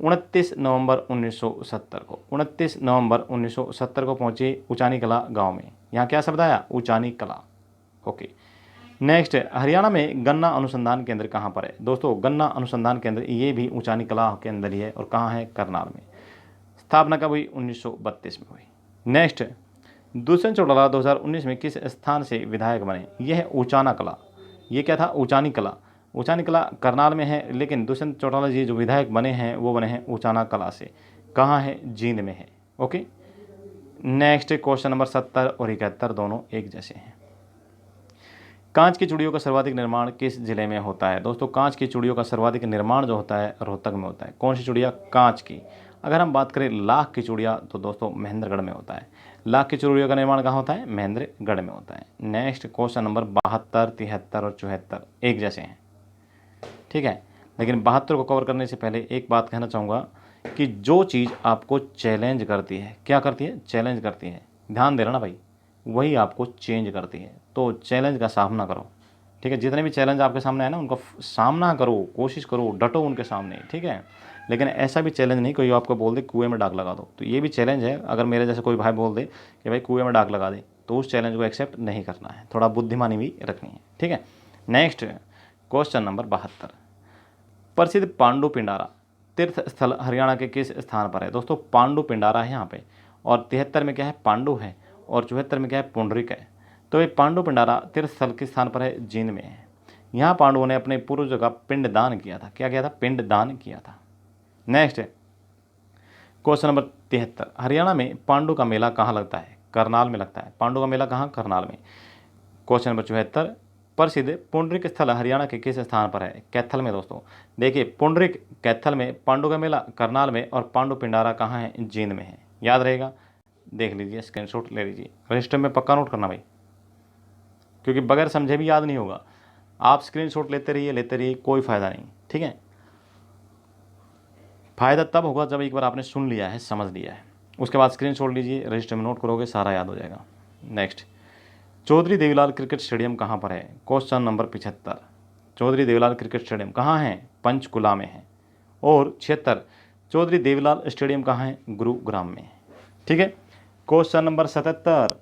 29 नवंबर 1970 को। 29 नवंबर 1970 को पहुंची ऊंचानी कला गांव में। यहाँ क्या शब्द आया? ऊंचानी कला। ओके। नेक्स्ट, हरियाणा में गन्ना अनुसंधान केंद्र कहाँ पर है? दोस्तों गन्ना अनुसंधान केंद्र ये भी ऊंचानी कला के अंदर ही है, और कहाँ है? करनाल में। स्थापना कब हुई? 1932 में हुई। नेक्स्ट, दुष्यंत चौटाला 2019 में किस स्थान से विधायक बने? यह है ऊंचाना कला। ये क्या था? ऊंचानी कला। ऊंचानी कला करनाल में है, लेकिन दुष्यंत चौटाला जी जो विधायक बने हैं वो बने हैं ऊंचाना कला से। कहाँ है? जींद में है। ओके। नेक्स्ट क्वेश्चन नंबर 70 और 71 दोनों एक जैसे हैं। कांच की चूड़ियों का सर्वाधिक निर्माण किस जिले में होता है? दोस्तों कांच की चूड़ियों का सर्वाधिक निर्माण जो होता है रोहतक में होता है। कौन सी चूड़ियाँ? कांच की। अगर हम बात करें लाख की चूड़ियाँ तो दोस्तों महेंद्रगढ़ में होता है। लाख की चूड़ियों का निर्माण कहाँ होता है? महेंद्रगढ़ में होता है। नेक्स्ट क्वेश्चन नंबर 72, 73 और 74 एक जैसे हैं। ठीक है, लेकिन 72 को कवर करने से पहले एक बात कहना चाहूँगा कि जो चीज़ आपको चैलेंज करती है, क्या करती है? चैलेंज करती है। ध्यान देना ना भाई, वही आपको चेंज करती है। तो चैलेंज का सामना करो, ठीक है। जितने भी चैलेंज आपके सामने आए ना, उनका सामना करो, कोशिश करो, डटो उनके सामने, ठीक है। लेकिन ऐसा भी चैलेंज नहीं कोई आपको बोल दे कुएं में डाक लगा दो, तो ये भी चैलेंज है। अगर मेरे जैसे कोई भाई बोल दे कि भाई कुएं में डाक लगा दे, तो उस चैलेंज को एक्सेप्ट नहीं करना है, थोड़ा बुद्धिमानी भी रखनी है, ठीक है। नेक्स्ट क्वेश्चन नंबर 72, प्रसिद्ध पांडु पिंडारा तीर्थ स्थल हरियाणा के किस स्थान पर है? दोस्तों पांडु पिंडारा है यहाँ पे, और 73 में क्या है? पांडु है, और 74 में क्या है? पुंडरिक है। तो ये पांडु पिंडारा तीर्थ स्थल किस स्थान पर है? जींद में है। यहाँ पांडवों ने अपने पूर्वजों का पिंड दान किया था। क्या किया था? पिंड दान किया था। नेक्स्ट है क्वेश्चन नंबर 73, हरियाणा में पांडु का मेला कहाँ लगता है? करनाल में लगता है। पांडु का मेला कहाँ? करनाल में। क्वेश्चन नंबर 74, प्रसिद्ध पुंडरिक स्थल हरियाणा के किस स्थान पर है? कैथल में। दोस्तों देखिए, पुंडरिक कैथल में, पांडु का मेला करनाल में, और पांडु पिंडारा कहाँ है? जींद में है। याद रहेगा, देख लीजिए, स्क्रीनशॉट ले लीजिए, रजिस्टर में पक्का नोट करना भाई, क्योंकि बगैर समझे भी याद नहीं होगा। आप स्क्रीनशॉट लेते रहिए, कोई फ़ायदा नहीं, ठीक है। फ़ायदा तब होगा जब एक बार आपने सुन लिया है, समझ लिया है, उसके बाद स्क्रीनशॉट लीजिए, रजिस्टर में नोट करोगे, सारा याद हो जाएगा। Next, Chaudhary Devi Lal cricket stadium कहाँ पर है? Question number 75, Chaudhary Devi Lal cricket stadium कहाँ है? पंचकुला में है। और 76, चौधरी देवीलाल स्टेडियम कहाँ है? गुरुग्राम में है, ठीक है। क्वेश्चन नंबर 77,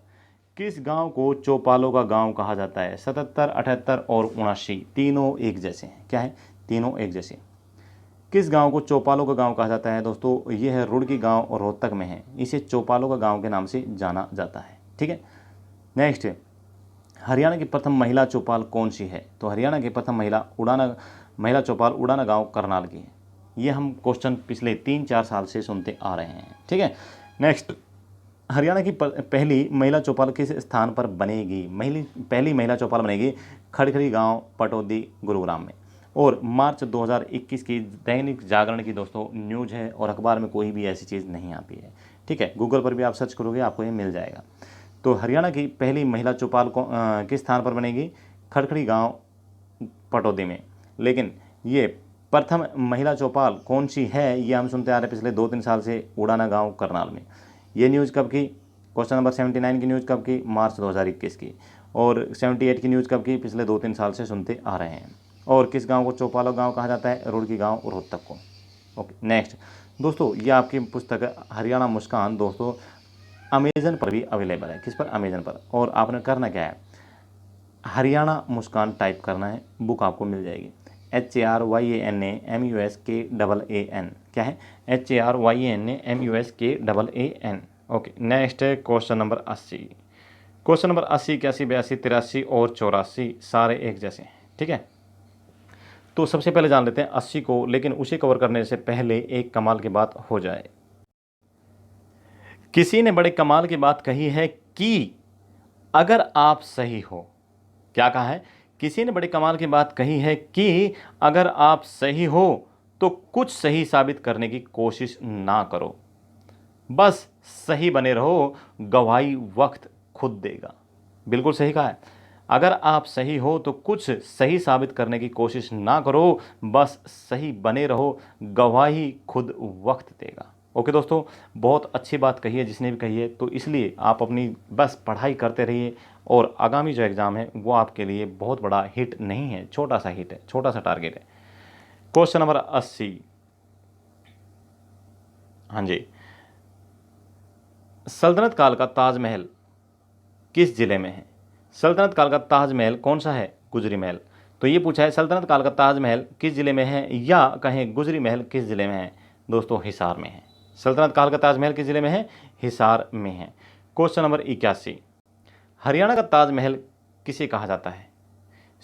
किस गांव को चौपालों का गांव कहा जाता है? 77, 78 और 79 तीनों एक जैसे हैं। क्या है? तीनों एक जैसे। किस गांव को चौपालों का गांव कहा जाता है? दोस्तों ये है रुड़की गांव, और रोहतक में है। इसे चौपालों का गांव के नाम से जाना जाता है, ठीक है। नेक्स्ट, हरियाणा की प्रथम महिला चौपाल कौन सी है? तो हरियाणा की प्रथम महिला चौपाल उड़ाना गांव करनाल की है। ये हम क्वेश्चन पिछले 3-4 साल से सुनते आ रहे हैं, ठीक है। नेक्स्ट, हरियाणा की पहली महिला चौपाल किस स्थान पर बनेगी? पहली महिला चौपाल बनेगी खड़खड़ी गांव, पटौदी, गुरुग्राम में। और मार्च 2021 की दैनिक जागरण की दोस्तों न्यूज़ है, और अखबार में कोई भी ऐसी चीज़ नहीं आती है, ठीक है। गूगल पर भी आप सर्च करोगे, आपको ये मिल जाएगा। तो हरियाणा की पहली महिला चौपाल को किस स्थान पर बनेगी? खड़खड़ी गांव, पटौदी में। लेकिन ये प्रथम महिला चौपाल कौन सी है, ये हम सुनते आ रहे हैं पिछले 2-3 साल से, उड़ाना गांव करनाल में। ये न्यूज़ कब की? क्वेश्चन नंबर 79 की न्यूज़ कब की? मार्च 2021 की। और 78 की न्यूज़ कब की? पिछले 2-3 साल से सुनते आ रहे हैं। और किस गांव को चौपालों गांव कहा जाता है? रुड़की गांव, रोहतक को। ओके, नेक्स्ट दोस्तों, ये आपकी पुस्तक है हरियाणा मुस्कान, दोस्तों अमेजन पर भी अवेलेबल है। किस पर? अमेजन पर। और आपने करना क्या है, हरियाणा मुस्कान टाइप करना है, बुक आपको मिल जाएगी। HARYANAMUSKAAN। क्या है? HARYANAMUSKAAN। ओके, नेक्स्ट है क्वेश्चन नंबर 80। क्वेश्चन नंबर 80, 81, 82, 83 और 84 सारे एक जैसे हैं, ठीक है। तो सबसे पहले जान लेते हैं 80 को, लेकिन उसे कवर करने से पहले एक कमाल की बात हो जाए। किसी ने बड़े कमाल की बात कही है कि अगर आप सही हो। क्या कहा है? किसी ने बड़े कमाल की बात कही है कि अगर आप सही हो तो कुछ सही साबित करने की कोशिश ना करो, बस सही बने रहो, गवाही वक्त खुद देगा। बिल्कुल सही कहा है। अगर आप सही हो तो कुछ सही साबित करने की कोशिश ना करो, बस सही बने रहो, गवाही खुद वक्त देगा। ओके दोस्तों, बहुत अच्छी बात कही है जिसने भी कही है, तो इसलिए आप अपनी बस पढ़ाई करते रहिए, और आगामी जो एग्ज़ाम है वो आपके लिए बहुत बड़ा हिट नहीं है, छोटा सा हिट है, छोटा सा टारगेट है। क्वेश्चन नंबर 80, हाँ जी, सल्तनत काल का ताजमहल किस जिले में है? सल्तनत काल का ताजमहल कौन सा है? गुजरी महल। तो ये पूछा है सल्तनत काल का ताजमहल किस जिले में है, या कहें गुजरी महल किस जिले में है? दोस्तों हिसार में है। सल्तनत काल का ताजमहल किस जिले में है? हिसार में है। क्वेश्चन नंबर 81, हरियाणा का ताजमहल किसे कहा जाता है?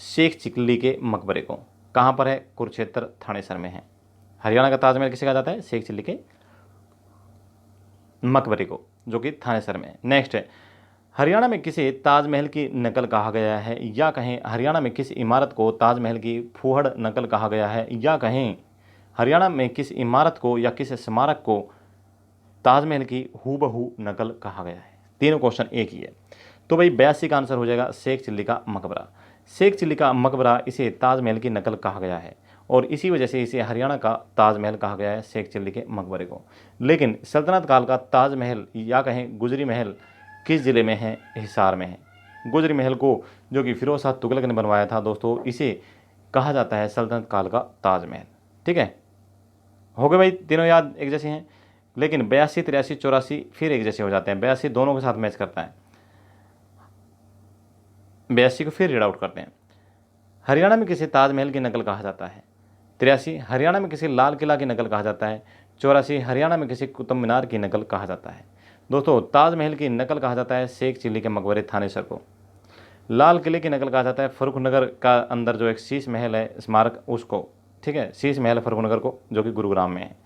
शेख चिल्ली के मकबरे को। कहाँ पर है? कुरुक्षेत्र, थानेसर में है। हरियाणा का ताजमहल किसे कहा जाता है? शेख चिल्ली के मकबरे को, जो कि थानेसर में है। नेक्स्ट है, हरियाणा में किसे ताजमहल की नकल कहा गया है, या कहें हरियाणा में किस इमारत को ताजमहल की फूहड़ नकल कहा गया है, या कहें हरियाणा में किस इमारत को या किस स्मारक को ताजमहल की हूबहू नकल कहा गया है? तीनों क्वेश्चन एक ही है। तो भाई 82 का आंसर हो जाएगा शेख चिल्ली का मकबरा। शेख चिल्ली का मकबरा इसे ताजमहल की नकल कहा गया है, और इसी वजह से इसे हरियाणा का ताजमहल कहा गया है, शेख चिल्ली के मकबरे को। लेकिन सल्तनत काल का ताजमहल, या कहें गुजरी महल, किस ज़िले में है? हिसार में है। गुजरी महल को जो कि फिरोज शाह तुगलक ने बनवाया था दोस्तों, इसे कहा जाता है सल्तनत काल का ताजमहल। ठीक है, हो गए भाई, तीनों याद एक जैसे हैं। लेकिन 82, 83, 84 फिर एक जैसे हो जाते हैं। 82 दोनों के साथ मैच करता है, 82 को फिर रीड आउट करते हैं। हरियाणा में किसे ताजमहल की नकल कहा जाता है? 83 हरियाणा में किसे लाल किला की नकल कहा जाता है? 84 हरियाणा में किसे कुतुब मीनार की नकल कहा जाता है? दोस्तों ताजमहल की नकल कहा जाता है शेख चिल्ली के मकबरे थानेसर को। लाल किले की नकल कहा जाता है फर्रुखनगर का अंदर जो एक शीश महल है स्मारक उसको। ठीक है, शीश महल फर्रुखनगर को जो कि गुरुग्राम में है।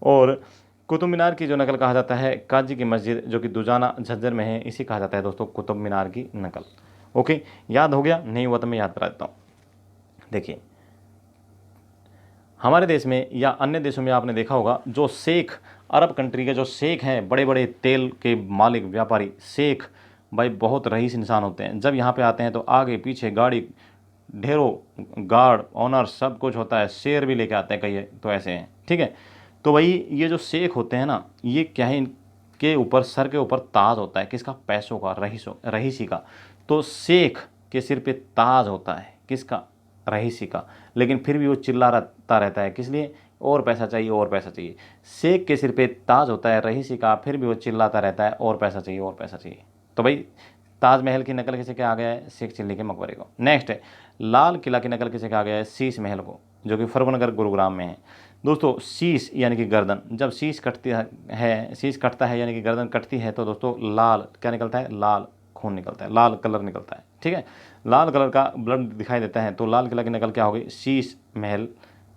और कुतुब मीनार की जो नकल कहा जाता है काजी की मस्जिद जो कि दुजाना झज्जर में है, इसी कहा जाता है दोस्तों कुतुब मीनार की नकल। ओके, याद हो गया? नहीं हुआ तो मैं याद करा देता हूँ। देखिए, हमारे देश में या अन्य देशों में आपने देखा होगा, जो शेख, अरब कंट्री के जो शेख हैं, बड़े बड़े तेल के मालिक व्यापारी शेख भाई बहुत रईस इंसान होते हैं। जब यहाँ पे आते हैं तो आगे पीछे गाड़ी, ढेरों गार्ड, ऑनर सब कुछ होता है, शेर भी लेके आते हैं कई तो ऐसे हैं। ठीक है, तो भाई ये जो शेख होते हैं ना, ये क्या है, इनके ऊपर सर के ऊपर ताज होता है। किसका? पैसों का, रईसी का। तो शेख के सिर पे ताज होता है, किसका? रईसी का। लेकिन फिर भी वो चिल्लाता रहता है, किस लिए? और पैसा चाहिए, और पैसा चाहिए। शेख के सिर पे ताज होता है रईसी का, फिर भी वो चिल्लाता रहता है और पैसा चाहिए, और पैसा चाहिए। तो भाई ताजमहल की नकल किसे कहा गया है? शेख चिल्ली के मकबरे को। नेक्स्ट है, लाल किला की नकल किसे कहा गया है? शीश महल को, जो कि फर्रुखनगर गुरुग्राम में है। दोस्तों शीश यानी कि गर्दन, जब शीश कटती है, शीश कटता है यानी कि गर्दन कटती है, तो दोस्तों लाल क्या निकलता है? लाल खून निकलता है, लाल कलर निकलता है। ठीक है, लाल कलर का ब्लड दिखाई देता है। तो लाल किला की नकल क्या होगी? शीश महल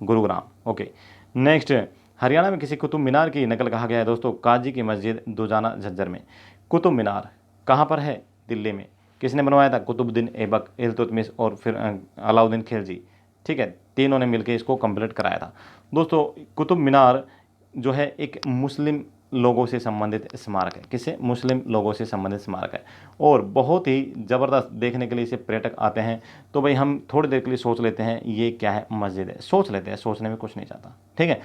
गुरुग्राम। ओके, नेक्स्ट, हरियाणा में किसी कुतुब मीनार की नकल कहा गया है दोस्तों? काजी की मस्जिद दुजाना झज्जर में। कुतुब मीनार कहाँ पर है? दिल्ली में। किसने बनवाया था? कुतुबुद्दीन ऐबक, इल्तुतमिश और फिर अलाउद्दीन खिलजी। ठीक है, तीनों ने मिलकर इसको कंप्लीट कराया था। दोस्तों कुतुब मीनार जो है एक मुस्लिम लोगों से संबंधित स्मारक है। किससे? मुस्लिम लोगों से संबंधित स्मारक है, और बहुत ही ज़बरदस्त देखने के लिए इसे पर्यटक आते हैं। तो भाई हम थोड़ी देर के लिए सोच लेते हैं ये क्या है? मस्जिद है। सोच लेते हैं, सोचने में कुछ नहीं जाता। ठीक है,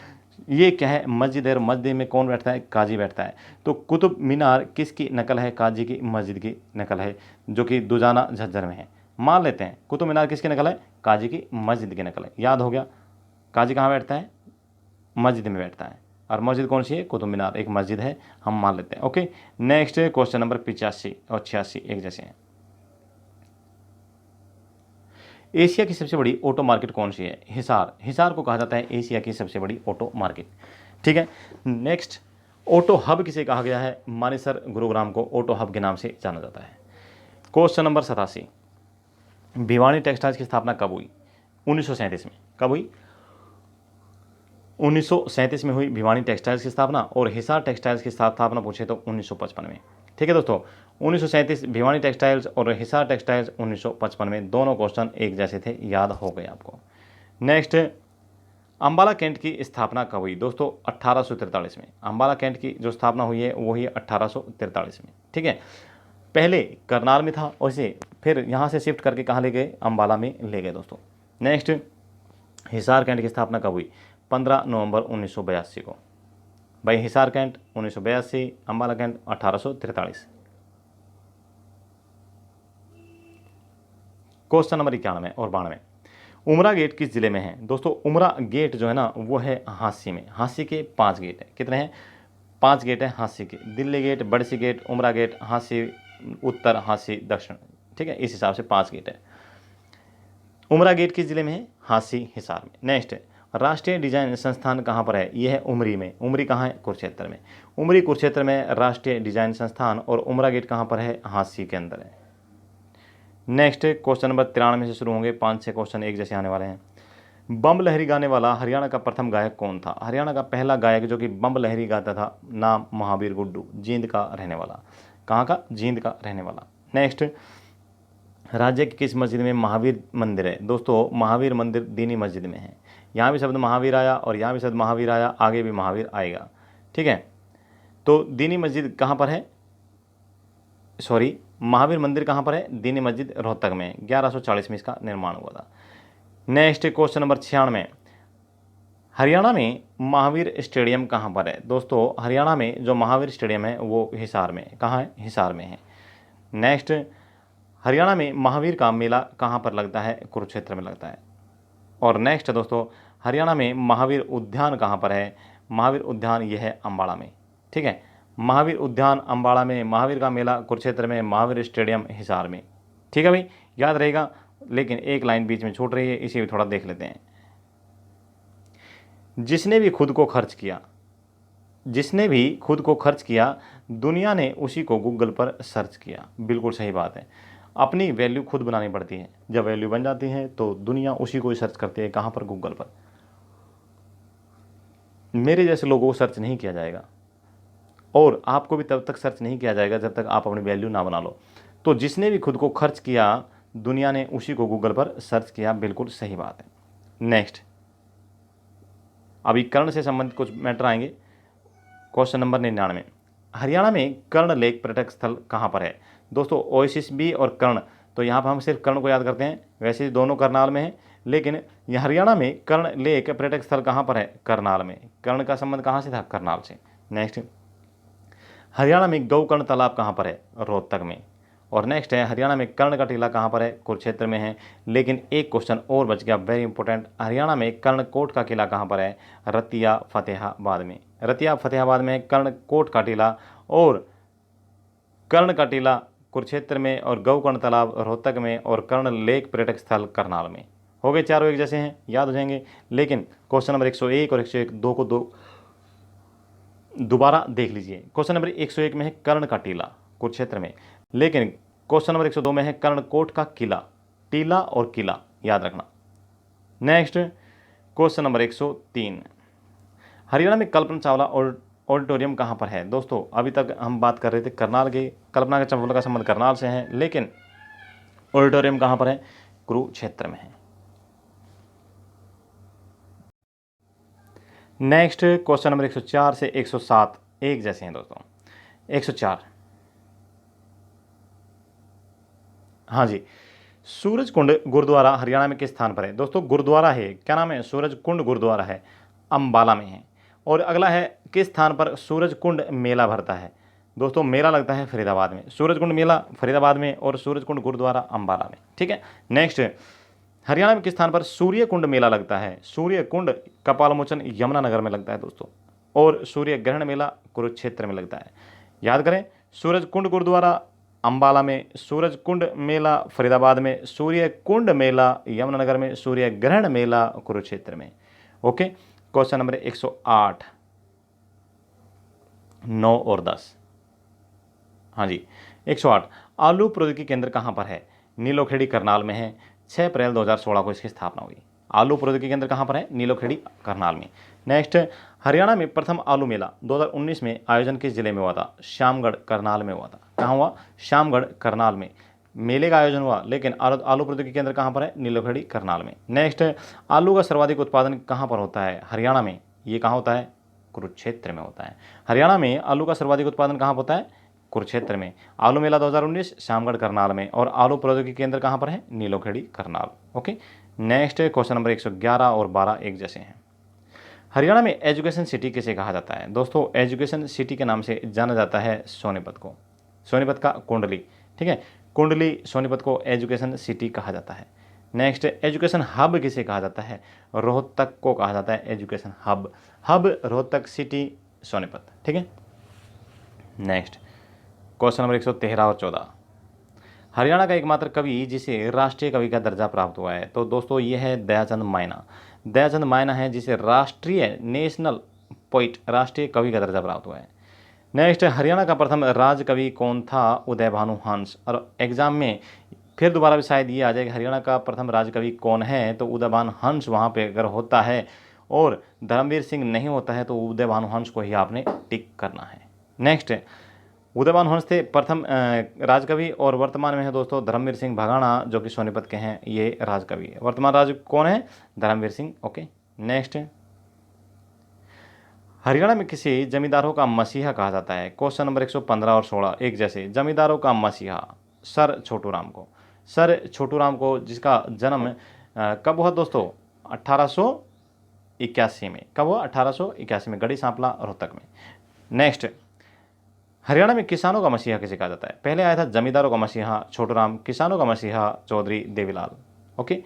ये क्या है? मस्जिद है। और मस्जिद में कौन बैठता है? काजी बैठता है। तो कुतुब मीनार किसकी नकल है? काजी की मस्जिद की नकल है, जो कि दुजाना झज्जर में है। मान लेते हैं कुतुब मीनार किसकी नकल है? काजी की मस्जिद की नकल है। याद हो गया? काजी कहाँ बैठता है? मस्जिद में बैठता है। और मस्जिद कौन सी है? कुतुब मीनार एक मस्जिद है, हम मान लेते हैं। ओके, नेक्स्ट क्वेश्चन नंबर 85 और 86 एक जैसे हैं। एशिया की सबसे बड़ी ऑटो मार्केट कौन सी है? हिसार। हिसार को कहा जाता है एशिया की सबसे बड़ी ऑटो मार्केट। ठीक है, नेक्स्ट, ऑटो हब किसे कहा गया है? मानेसर गुरुग्राम को ऑटो हब के नाम से जाना जाता है। क्वेश्चन नंबर 87, भिवानी टेक्सटाइल्स की स्थापना कब हुई? 1937 में। कब हुई? 1937 में हुई भिवानी टेक्सटाइल्स की स्थापना। और हिसार टेक्सटाइल्स की स्थापना पूछे तो 1955 में। ठीक है दोस्तों, 1937 भिवानी टेक्सटाइल्स और हिसार टेक्सटाइल्स 1955 में। दोनों क्वेश्चन एक जैसे थे, याद हो गए आपको। नेक्स्ट, अंबाला कैंट की स्थापना कब हुई? दोस्तों 1843 में। अंबाला कैंट की जो स्थापना हुई है वो ही 1843 में। ठीक है, पहले करनाल में था और इसे फिर यहाँ से शिफ्ट करके कहाँ ले गए? अंबाला में ले गए दोस्तों। नेक्स्ट, हिसार कैंट की स्थापना कब हुई? 15 नवंबर 1982 को। भाई Hisar cantt 1982, Ambala cantt 1843। Question number 91 और 92, उमरा गेट किस जिले में है? दोस्तों उमरा गेट जो है ना वो है हांसी में। हांसी के 5 गेट हैं। कितने हैं? 5 गेट हैं हांसी के। दिल्ली गेट, बड़सी गेट, उमरा गेट, हांसी उत्तर, हांसी दक्षिण। ठीक है, इस हिसाब से 5 गेट है। उमरा गेट किस जिले में है? हांसी हिसार में। नेक्स्ट, राष्ट्रीय डिजाइन संस्थान कहाँ पर है? यह है उमरी में। उमरी कहाँ है? कुरुक्षेत्र में। उमरी कुरुक्षेत्र में राष्ट्रीय डिजाइन संस्थान। और उमरा गेट कहाँ पर है? हांसी के अंदर है। नेक्स्ट, क्वेश्चन नंबर 93 से शुरू होंगे, 5-6 क्वेश्चन एक जैसे आने वाले हैं। बम लहरी गाने वाला हरियाणा का प्रथम गायक कौन था? हरियाणा का पहला गायक जो कि बम लहरी गाता था, नाम महावीर गुड्डू, जींद का रहने वाला। कहाँ का? जींद का रहने वाला। नेक्स्ट, राज्य की किस मस्जिद में महावीर मंदिर है? दोस्तों महावीर मंदिर दीनी मस्जिद में है। यहाँ भी शब्द महावीर आया और यहाँ भी शब्द महावीर आया, आगे भी महावीर आएगा। ठीक है, तो दीनी मस्जिद कहाँ पर है? सॉरी, महावीर मंदिर कहाँ पर है? दीनी मस्जिद रोहतक में। 1140 में इसका निर्माण हुआ था। नेक्स्ट, क्वेश्चन नंबर 96, हरियाणा में महावीर स्टेडियम कहाँ पर है? दोस्तों हरियाणा में जो महावीर स्टेडियम है वो हिसार में है। कहाँ है? हिसार में है। नेक्स्ट, हरियाणा में महावीर का मेला कहाँ पर लगता है? कुरुक्षेत्र में लगता है। और नेक्स्ट दोस्तों, हरियाणा में महावीर उद्यान कहाँ पर है? महावीर उद्यान यह है अम्बाड़ा में। ठीक है, महावीर उद्यान अम्बाड़ा में, महावीर का मेला कुरुक्षेत्र में, महावीर स्टेडियम हिसार में। ठीक है भाई, याद रहेगा। लेकिन एक लाइन बीच में छूट रही है, इसे भी थोड़ा देख लेते हैं। जिसने भी खुद को खर्च किया, जिसने भी खुद को खर्च किया, दुनिया ने उसी को गूगल पर सर्च किया। बिल्कुल सही बात है, अपनी वैल्यू खुद बनानी पड़ती है। जब वैल्यू बन जाती है तो दुनिया उसी को ही सर्च करती है। कहाँ पर? गूगल पर। मेरे जैसे लोगों को सर्च नहीं किया जाएगा, और आपको भी तब तक सर्च नहीं किया जाएगा जब तक आप अपनी वैल्यू ना बना लो। तो जिसने भी खुद को खर्च किया, दुनिया ने उसी को गूगल पर सर्च किया। बिल्कुल सही बात है। नेक्स्ट, अभी कर्ण से संबंधित कुछ मैटर आएंगे। क्वेश्चन नंबर 99, हरियाणा में कर्ण लेक पर्यटक स्थल कहाँ पर है? दोस्तों ओएसिस बी और कर्ण, तो यहाँ पर हम सिर्फ कर्ण को याद करते हैं, वैसे दोनों करनाल में है। लेकिन यह हरियाणा में कर्ण लेक पर्यटक स्थल कहाँ पर है? करनाल में। कर्ण का संबंध कहाँ से था? करनाल से। नेक्स्ट, हरियाणा में गौकर्ण तालाब कहाँ पर है? रोहतक में। और नेक्स्ट है, हरियाणा में कर्ण का टीला कहाँ पर है? कुरुक्षेत्र में है। लेकिन एक क्वेश्चन और बच गया, वेरी इंपॉर्टेंट, हरियाणा में कर्णकोट का किला कहाँ पर है? रतिया फतेहाबाद में। रतिया फतेहाबाद में कर्णकोट का टीला, और कर्ण का टीला कुरुक्षेत्र में, और गौकर्ण तालाब रोहतक में, और कर्ण लेक पर्यटक स्थल करनाल में। हो गए, चारों एक जैसे हैं, याद हो जाएंगे। लेकिन क्वेश्चन नंबर 101 और 101 दो को दोबारा देख लीजिए। क्वेश्चन नंबर 101 में है कर्ण का टीला कुरुक्षेत्र में, लेकिन क्वेश्चन नंबर 102 में है कर्णकोट का किला। टीला और किला याद रखना। नेक्स्ट, क्वेश्चन नंबर 103, हरियाणा में कल्पना चावला ऑडिटोरियम कहाँ पर है? दोस्तों अभी तक हम बात कर रहे थे करनाल के, कल्पना चावला का संबंध करनाल से है, लेकिन ऑडिटोरियम कहाँ पर है? कुरुक्षेत्र में है। नेक्स्ट, क्वेश्चन नंबर 104 से 107 एक जैसे हैं दोस्तों। 104, हाँ जी, सूरज कुंड गुरुद्वारा हरियाणा में किस स्थान पर है? दोस्तों गुरुद्वारा है, क्या नाम है? सूरज कुंड गुरुद्वारा है, अम्बाला में है। और अगला है, किस स्थान पर सूरज कुंड मेला भरता है? दोस्तों मेला लगता है फरीदाबाद में। सूरज कुंड मेला फरीदाबाद में, और सूरज कुंड गुरुद्वारा अम्बाला में। ठीक है। नेक्स्ट, हरियाणा में किस स्थान पर सूर्य कुंड मेला लगता है? सूर्य कुंड कपालमोचन यमुनानगर में लगता है दोस्तों, और सूर्य ग्रहण मेला कुरुक्षेत्र में लगता है। याद करें, सूरज कुंड गुरुद्वारा अम्बाला में, सूरज कुंड मेला फरीदाबाद में, सूर्य कुंड मेला यमुनानगर में, सूर्य ग्रहण मेला कुरुक्षेत्र में। ओके। क्वेश्चन नंबर 108, 9 और 10। हाँ जी, 108, आलू प्रौद्योगिकी केंद्र कहाँ पर है? नीलोखेड़ी करनाल में है। 6 अप्रैल 2016 को इसकी स्थापना हुई। आलू प्रौद्योगिकी केंद्र कहाँ पर है? नीलोखेड़ी करनाल में। नेक्स्ट, हरियाणा में प्रथम आलू मेला 2019 में आयोजन किस जिले में हुआ था? श्यामगढ़ करनाल में हुआ था। कहाँ हुआ? श्यामगढ़ करनाल में मेले का आयोजन हुआ, लेकिन आलू प्रौद्योगिकी केंद्र कहाँ पर है? नीलोखेड़ी करनाल में। नेक्स्ट, आलू का सर्वाधिक उत्पादन कहाँ पर होता है? हरियाणा में। ये कहाँ होता है? कुरुक्षेत्र में होता है। हरियाणा में आलू का सर्वाधिक उत्पादन कहाँ होता है? कुरुक्षेत्र में। आलू मेला 2019 श्यामगढ़ करनाल में, और आलू प्रौद्योगिकी केंद्र कहाँ पर है? Nilokheri Karnal. Okay. Next, question number 111 और 12 एक जैसे हैं। हरियाणा में एजुकेशन सिटी किसे कहा जाता है? दोस्तों एजुकेशन सिटी के नाम से जाना जाता है सोनीपत को। सोनीपत का कुंडली। ठीक है, कुंडली सोनीपत को एजुकेशन सिटी कहा जाता है। नेक्स्ट, एजुकेशन हब किसे कहा जाता है? रोहतक को कहा जाता है education hub. Hub Rohtak, city Sonipat. ठीक है। नेक्स्ट, क्वेश्चन नंबर 113 और 14, हरियाणा का एकमात्र कवि जिसे राष्ट्रीय कवि का दर्जा प्राप्त हुआ है, तो दोस्तों ये है दयाचंद मायना। दयाचंद मायना है जिसे राष्ट्रीय नेशनल पोइट, राष्ट्रीय कवि का दर्जा प्राप्त हुआ है। नेक्स्ट, हरियाणा का प्रथम राज कवि कौन था? उदय भानु हंस। और एग्जाम में फिर दोबारा भी शायद ये आ जाए कि हरियाणा का प्रथम राज कवि कौन है, तो उदय भानु हंस वहाँ पे अगर होता है और धर्मवीर सिंह नहीं होता है तो उदय भानु हंस को ही आपने टिक करना है। नेक्स्ट, उदय भानु हंस थे प्रथम राजकवि, और वर्तमान में है दोस्तों धर्मवीर सिंह भगाना जो कि सोनीपत के हैं, ये राजकवि है। वर्तमान राज कौन है? धर्मवीर सिंह। ओके। नेक्स्ट, हरियाणा में किसी जमींदारों का मसीहा कहा जाता है? क्वेश्चन नंबर 115 और 16 एक जैसे। जमींदारों का मसीहा सर छोटूराम को। सर छोटूराम को, जिसका जन्म कब हुआ दोस्तों? 1881 में। कब हुआ? 1881 में, गढ़ी सांपला रोहतक में। नेक्स्ट, हरियाणा में किसानों का मसीहा किसे कहा जाता है? पहले आया था जमींदारों का मसीहा छोटूराम, किसानों का मसीहा Chaudhary Devi Lal. Okay,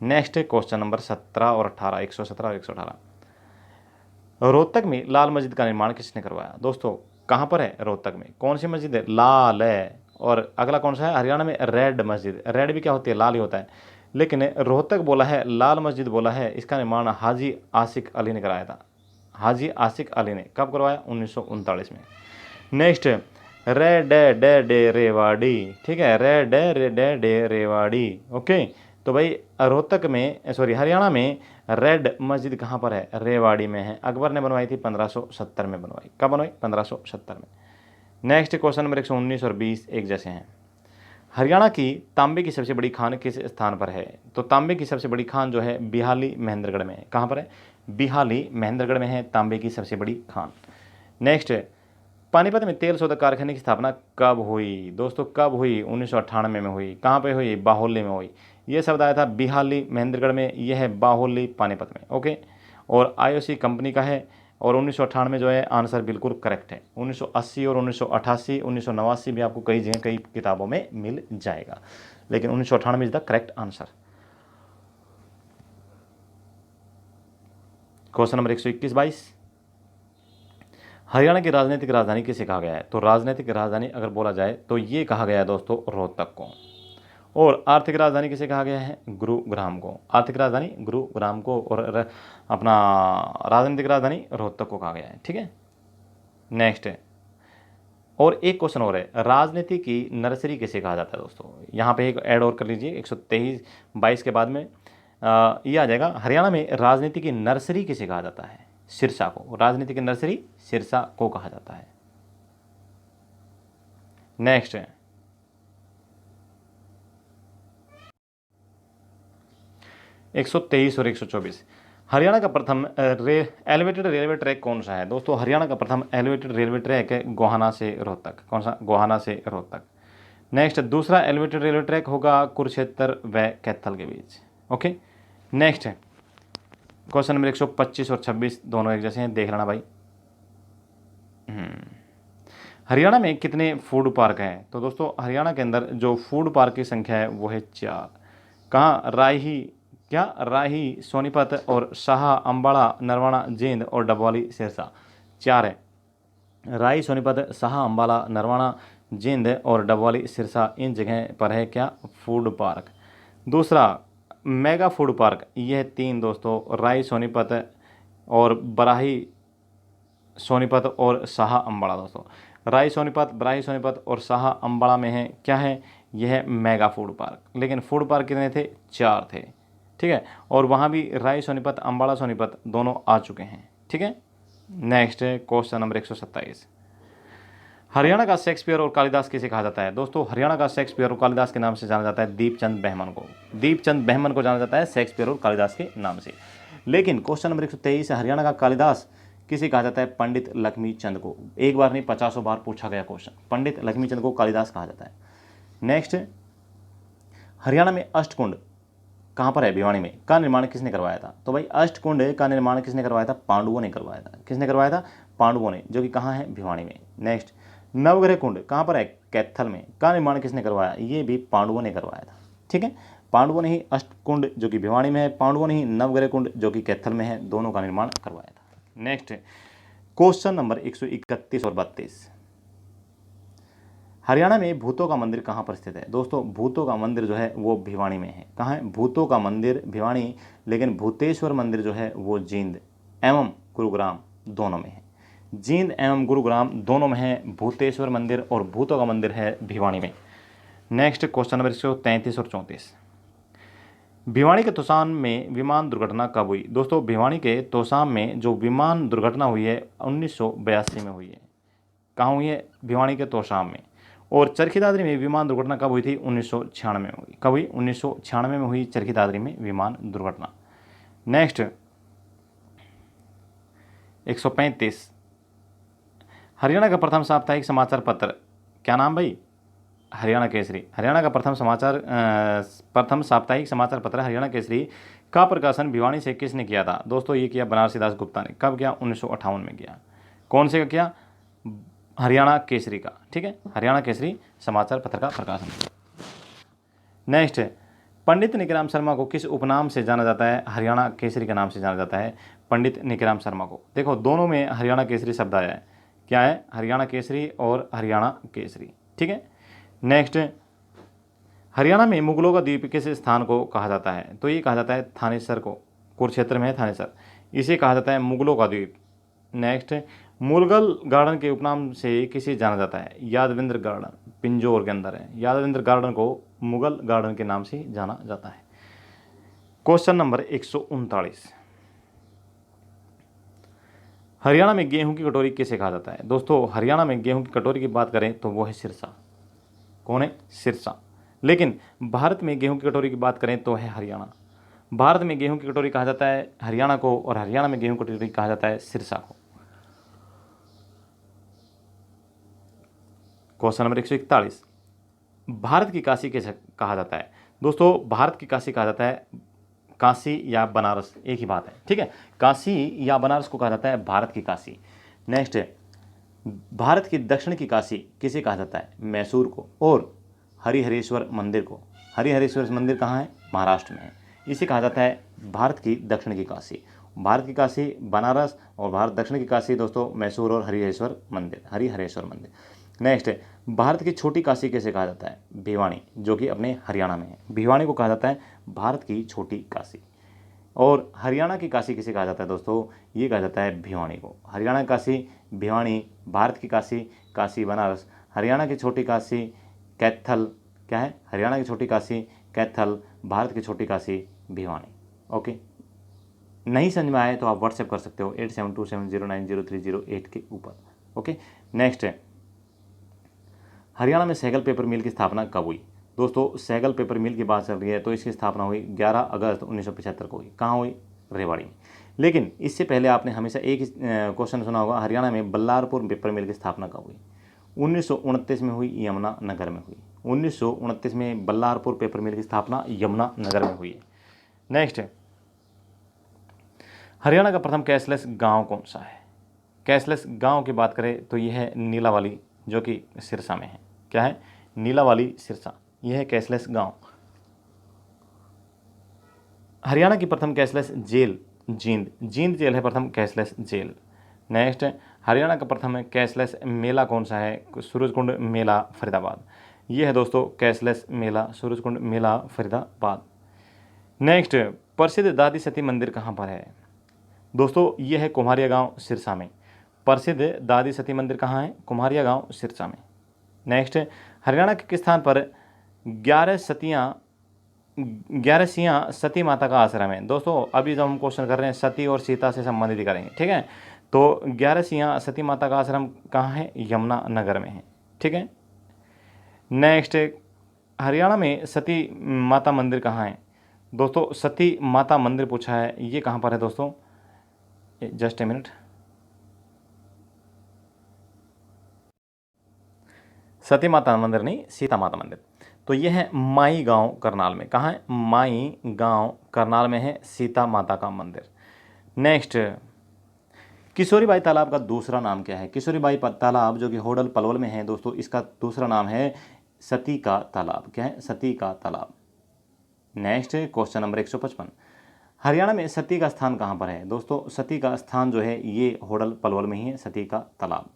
next question number 17 और 18, 117 और 118। रोहतक में लाल मस्जिद का निर्माण किसने करवाया? दोस्तों कहाँ पर है? रोहतक में। कौन सी मस्जिद है? लाल है। और अगला कौन सा है? हरियाणा में रेड मस्जिद। रेड भी क्या होती है? लाल ही होता है। लेकिन रोहतक बोला है, लाल मस्जिद बोला है, इसका निर्माण हाजी आसिक अली ने कराया था। हाजी आसिक अली ने कब करवाया? 1939 में। नेक्स्ट, रे डे डे डे रेवाड़ी, ठीक है, रे डे रे डे डे रेवाड़ी। ओके, तो भाई रोहतक में, सॉरी हरियाणा में रेड मस्जिद कहाँ पर है? रेवाड़ी में है। अकबर ने बनवाई थी 1570 में बनवाई। कब बनवाई? 1570 में। नेक्स्ट क्वेश्चन नंबर 119 और 20 एक जैसे हैं। हरियाणा की तांबे की सबसे बड़ी खान किस स्थान पर है? तो तांबे की सबसे बड़ी खान जो है बिहाली महेंद्रगढ़ में है। कहाँ पर है? बिहाली महेंद्रगढ़ में है तांबे की सबसे बड़ी खान। नेक्स्ट, पानीपत में तेल शोधक कारखाने की स्थापना कब हुई? दोस्तों कब हुई? 1998 में हुई। कहाँ पे हुई? बाहोली में हुई। ये शब्द आया था बिहाली महेंद्रगढ़ में, यह है बाहोली पानीपत में। ओके, और आईओसी कंपनी का है। और 1998 में जो है आंसर बिल्कुल करेक्ट है। 1980 और 1988, 1989 भी आपको कई जगह कई किताबों में मिल जाएगा, लेकिन 1998 is the correct answer. Question number 121-22। Haryana की राजनीतिक राजधानी किसे कहा गया है? तो राजनीतिक राजधानी अगर बोला जाए तो ये कहा गया है दोस्तों रोहतक को। और आर्थिक राजधानी किसे कहा गया है? गुरुग्राम को। आर्थिक राजधानी गुरुग्राम को, और अपना राजनीतिक राजधानी रोहतक को कहा गया है। ठीक है, नेक्स्ट है, और एक क्वेश्चन और है, राजनीति की नर्सरी किसे कहा जाता है? दोस्तों यहाँ पे एक ऐड और कर लीजिए, 123-22 के बाद में ये आ जाएगा। हरियाणा में राजनीति की नर्सरी किसे कहा जाता है? सिरसा को। राजनीति की नर्सरी सिरसा को कहा जाता है। नेक्स्ट है 123 और 124। हरियाणा का प्रथम एलिवेटेड रेलवे ट्रैक कौन सा है? दोस्तों हरियाणा का प्रथम एलिवेटेड रेलवे ट्रैक है गोहाना से रोहतक। कौन सा? गोहाना से रोहतक। नेक्स्ट, दूसरा एलिवेटेड रेलवे ट्रैक होगा कुरुक्षेत्र व कैथल के बीच। ओके, नेक्स्ट है क्वेश्चन नंबर 125 और 26, दोनों एक जैसे हैं, देख लेना भाई। हरियाणा में कितने फूड पार्क हैं? तो दोस्तों हरियाणा के अंदर जो फूड पार्क की संख्या है वो है 4। कहाँ? राही, क्या राही, सोनीपत और शाह अम्बाड़ा नरवाना जींद और डबवाली सिरसा। 4 है। राई, सोनीपत, शाह अम्बाला, नरवाना जींद और डबवाली सिरसा, इन जगह पर है क्या? Food park. दूसरा मेगा फूड पार्क, यह 3 दोस्तों, राई, सोनीपत और बराही सोनीपत और शाह अम्बाड़ा। दोस्तों राई सोनीपत, बराही सोनीपत और शाह अम्बाड़ा में है क्या है? यह मेगा फूड पार्क। लेकिन फूड पार्क कितने थे? 4 थे। ठीक है, और वहाँ भी राई सोनीपत, अम्बाड़ा सोनीपत दोनों आ चुके हैं। ठीक है, नेक्स्ट क्वेश्चन नंबर 127। हरियाणा का शेक्सपियर और कालिदास किसे कहा जाता है? दोस्तों हरियाणा का शेक्सपियर और कालिदास के नाम से जाना जाता है दीपचंद बहमन को। दीपचंद बहमन को जाना जाता है शेक्सपियर और कालिदास के नाम से। लेकिन क्वेश्चन नंबर 123, हरियाणा का कालिदास किसे कहा जाता है? पंडित लक्ष्मी चंद को। एक बार नहीं 50 बार पूछा गया क्वेश्चन, पंडित लक्ष्मी चंद को कालिदास कहा जाता है। नेक्स्ट, हरियाणा में अष्टकुंड कहाँ पर है? भिवानी में। का निर्माण किसने करवाया था? तो भाई अष्टकुंड का निर्माण किसने करवाया था? पांडवों ने करवाया था। किसने करवाया था? पांडवों ने, जो कि कहाँ है? भिवानी में। नेक्स्ट, नवग्रह कुंड कहाँ पर है? कैथल में। का निर्माण किसने करवाया? ये भी पांडवों ने करवाया था। ठीक है, पांडवों ने ही अष्टकुंड जो कि भिवानी में है, पांडवों ने ही नवग्रह कुंड जो कि कैथल में है, दोनों का निर्माण करवाया था। नेक्स्ट क्वेश्चन नंबर 131 और 32। हरियाणा में भूतों का मंदिर कहाँ पर स्थित है? दोस्तों भूतों का मंदिर जो है वो भिवानी में है। कहाँ है? भूतों का मंदिर भिवानी, लेकिन भूतेश्वर मंदिर जो है वो जींद एवं गुरुग्राम दोनों में है। जींद एवं गुरुग्राम दोनों में है भूतेश्वर मंदिर, और भूतों का मंदिर है भिवानी में। नेक्स्ट क्वेश्चन नंबर 133 और 34। भिवानी के तोशाम में विमान दुर्घटना कब हुई? दोस्तों भिवानी के तोशाम में जो विमान दुर्घटना हुई है 1982 में हुई है। कहाँ हुई है? भिवानी के तोशाम में। और चरखी दादरी में विमान दुर्घटना कब हुई थी? 1996 में हुई। कब हुई? 1996 में हुई चरखी दादरी में विमान दुर्घटना। नेक्स्ट 135। हरियाणा का प्रथम साप्ताहिक समाचार पत्र, क्या नाम भाई? हरियाणा केसरी। हरियाणा का प्रथम साप्ताहिक समाचार पत्र हरियाणा केसरी का प्रकाशन भिवानी से किसने किया था? दोस्तों ये किया बनारसी दास गुप्ता ने। कब किया? 1958 में किया। कौन से का किया? हरियाणा केसरी का, ठीक है, हरियाणा केसरी समाचार पत्र का प्रकाशन। नेक्स्ट, पंडित निकिराम शर्मा को किस उपनाम से जाना जाता है? हरियाणा केसरी के नाम से जाना जाता है पंडित निकिराम शर्मा को। देखो दोनों में हरियाणा केसरी शब्द आया है, क्या है? हरियाणा केसरी और हरियाणा केसरी, ठीक है। नेक्स्ट, हरियाणा में मुगलों का द्वीप किस स्थान को कहा जाता है? तो ये कहा जाता है थानेसर को, कुरुक्षेत्र में है थानेसर, इसे कहा जाता है मुगलों का द्वीप। नेक्स्ट, मुगल गार्डन के उपनाम से किसे जाना जाता है? यादविंद्र गार्डन, पिंजौर के अंदर है। यादविंद्र गार्डन को मुगल गार्डन के नाम से जाना जाता है। क्वेश्चन नंबर 139, हरियाणा में गेहूं की कटोरी किसे कहा जाता है? दोस्तों हरियाणा में गेहूं की कटोरी की बात करें तो वो है सिरसा। कौन है? सिरसा। लेकिन भारत में गेहूं की कटोरी की बात करें तो है हरियाणा। भारत में गेहूं की कटोरी कहा जाता है हरियाणा को, और हरियाणा में गेहूं की कटोरी कहा जाता है सिरसा को। क्वेश्चन नंबर 141, भारत की काशी किसे कहा जाता है? दोस्तों भारत की काशी कहा जाता है काशी या बनारस, एक ही बात है, ठीक है। काशी या बनारस को कहा जाता है भारत की काशी। नेक्स्ट, भारत की दक्षिण की काशी किसे कहा जाता है? मैसूर को। और हरिहरेश्वर मंदिर को, हरिहरेश्वर मंदिर कहाँ है? महाराष्ट्र में है, इसे कहा जाता है भारत की दक्षिण की काशी। भारत की काशी बनारस, और भारत दक्षिण की काशी दोस्तों मैसूर और हरिहरेश्वर मंदिर, हरिहरेश्वर मंदिर। नेक्स्ट, भारत की छोटी काशी किसे कहा जाता है? भिवानी, जो कि अपने हरियाणा में है, भिवानी को कहा जाता है भारत की छोटी काशी। और हरियाणा की काशी किसे कहा जाता है दोस्तों? ये कहा जाता है भिवानी को। हरियाणा की काशी भिवानी, भारत की काशी काशी बनारस, हरियाणा की छोटी काशी कैथल, क्या है? हरियाणा की छोटी काशी कैथल, भारत की छोटी काशी भिवानी। ओके, नहीं समझ में आए तो आप व्हाट्सएप कर सकते हो 8727090308 के ऊपर। ओके, नेक्स्ट है, हरियाणा में सहगल पेपर मिल की स्थापना कब हुई? दोस्तों सहगल पेपर मिल की बात चल रही है तो इसकी स्थापना हुई 11 अगस्त 1975 को हुई। कहाँ हुई? रेवाड़ी में। लेकिन इससे पहले आपने हमेशा एक क्वेश्चन सुना होगा, हरियाणा में बल्लारपुर पेपर मिल की स्थापना कब हुई? 1929 में हुई, यमुना नगर में हुई। 1929 में बल्लारपुर पेपर मिल की स्थापना यमुना नगर में हुई है। नेक्स्ट, हरियाणा का प्रथम कैशलेस गांव कौन सा है? कैशलेस गांव की बात करें तो यह है नीलावाली, जो कि सिरसा में है। क्या है? नीलावाली सिरसा, यह है कैशलेस गांव। हरियाणा की प्रथम cashless jail Jind, Jind jail है प्रथम कैशलेस जेल। नेक्स्ट, हरियाणा का प्रथम कैशलेस मेला कौन सा है? सूरजकुंड मेला फरीदाबाद, यह है दोस्तों कैशलेस मेला, सूरजकुंड मेला फरीदाबाद। नेक्स्ट, प्रसिद्ध दादी सती मंदिर कहाँ पर है? दोस्तों यह है कुम्हारिया गांव सिरसा में। प्रसिद्ध दादी सती मंदिर कहाँ है? कुम्हारिया गांव सिरसा में। नेक्स्ट, हरियाणा के किस स्थान पर 11 सियाँ सती माता का आश्रम है? दोस्तों अभी जब हम क्वेश्चन कर रहे हैं सती और सीता से संबंधित करेंगे, ठीक है। तो 11 सियाँ सती माता का आश्रम कहाँ है? यमुना नगर में है, ठीक है। नेक्स्ट, हरियाणा में सती माता मंदिर कहाँ है? दोस्तों सती माता मंदिर पूछा है, ये कहाँ पर है दोस्तों? जस्ट ए मिनट, सती माता मंदिर नहीं, सीता माता मंदिर। तो यह है माई गांव करनाल में। कहाँ है? माई गांव करनाल में है सीता माता का मंदिर। नेक्स्ट, किशोरीबाई तालाब का दूसरा नाम क्या है? किशोरीबाई तालाब जो कि होडल पलवल में है दोस्तों, इसका दूसरा नाम है सती का तालाब। क्या है? सती का तालाब। नेक्स्ट, क्वेश्चन नंबर 155, हरियाणा में सती का स्थान कहाँ पर है? दोस्तों सती का स्थान जो है ये होडल पलवल में ही है, सती का तालाब,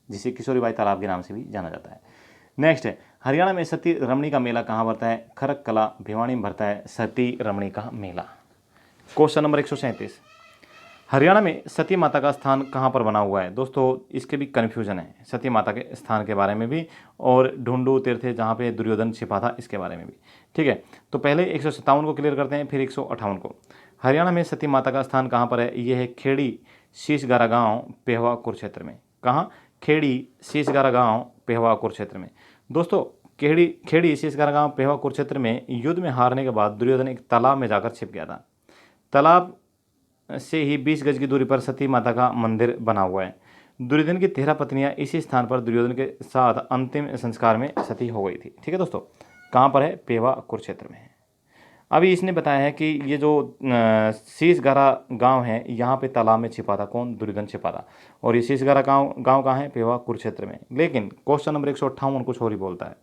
जिसे किशोरीबाई तालाब के नाम से भी जाना जाता है। नेक्स्ट है, हरियाणा में सती रमणी का मेला कहाँ भरता है? खरक कला भिवानी में भरता है सती रमणी का मेला। क्वेश्चन नंबर 137, हरियाणा में सती माता का स्थान कहाँ पर बना हुआ है? दोस्तों इसके भी कन्फ्यूजन है सती माता के स्थान के बारे में भी, और ढूंढू तीर्थ जहाँ पे दुर्योधन छिपा था इसके बारे में भी, ठीक है। तो पहले 157 को क्लियर करते हैं, फिर 158 को। हरियाणा में सती माता का स्थान कहाँ पर है? ये है खेड़ी शीशगारा गाँव पेहवा कुरुक्षेत्र में। कहाँ? खेड़ी शीशगारा गाँव पेहवा कुरुक्षेत्र में। दोस्तों खेड़ी शीशगारा गाँव पेहवा कुरुक्षेत्र में युद्ध में हारने के बाद दुर्योधन एक तालाब में जाकर छिप गया था। तालाब से ही 20 गज की दूरी पर सती माता का मंदिर बना हुआ है। दुर्योधन की 13 पत्नियां इसी स्थान पर दुर्योधन के साथ अंतिम संस्कार में सती हो गई थी, ठीक है दोस्तों। कहाँ पर है? पेवा कुरुक्षेत्र में है। अभी इसने बताया है कि ये जो शीशगहरा गांव है, यहाँ पे तालाब में छिपा था कौन? दुर्योधन छिपा था। और ये शीशगहरा गांव गांव कहाँ है? पेवा कुरुक्षेत्र में। लेकिन क्वेश्चन नंबर 158 कुछ और ही बोलता है।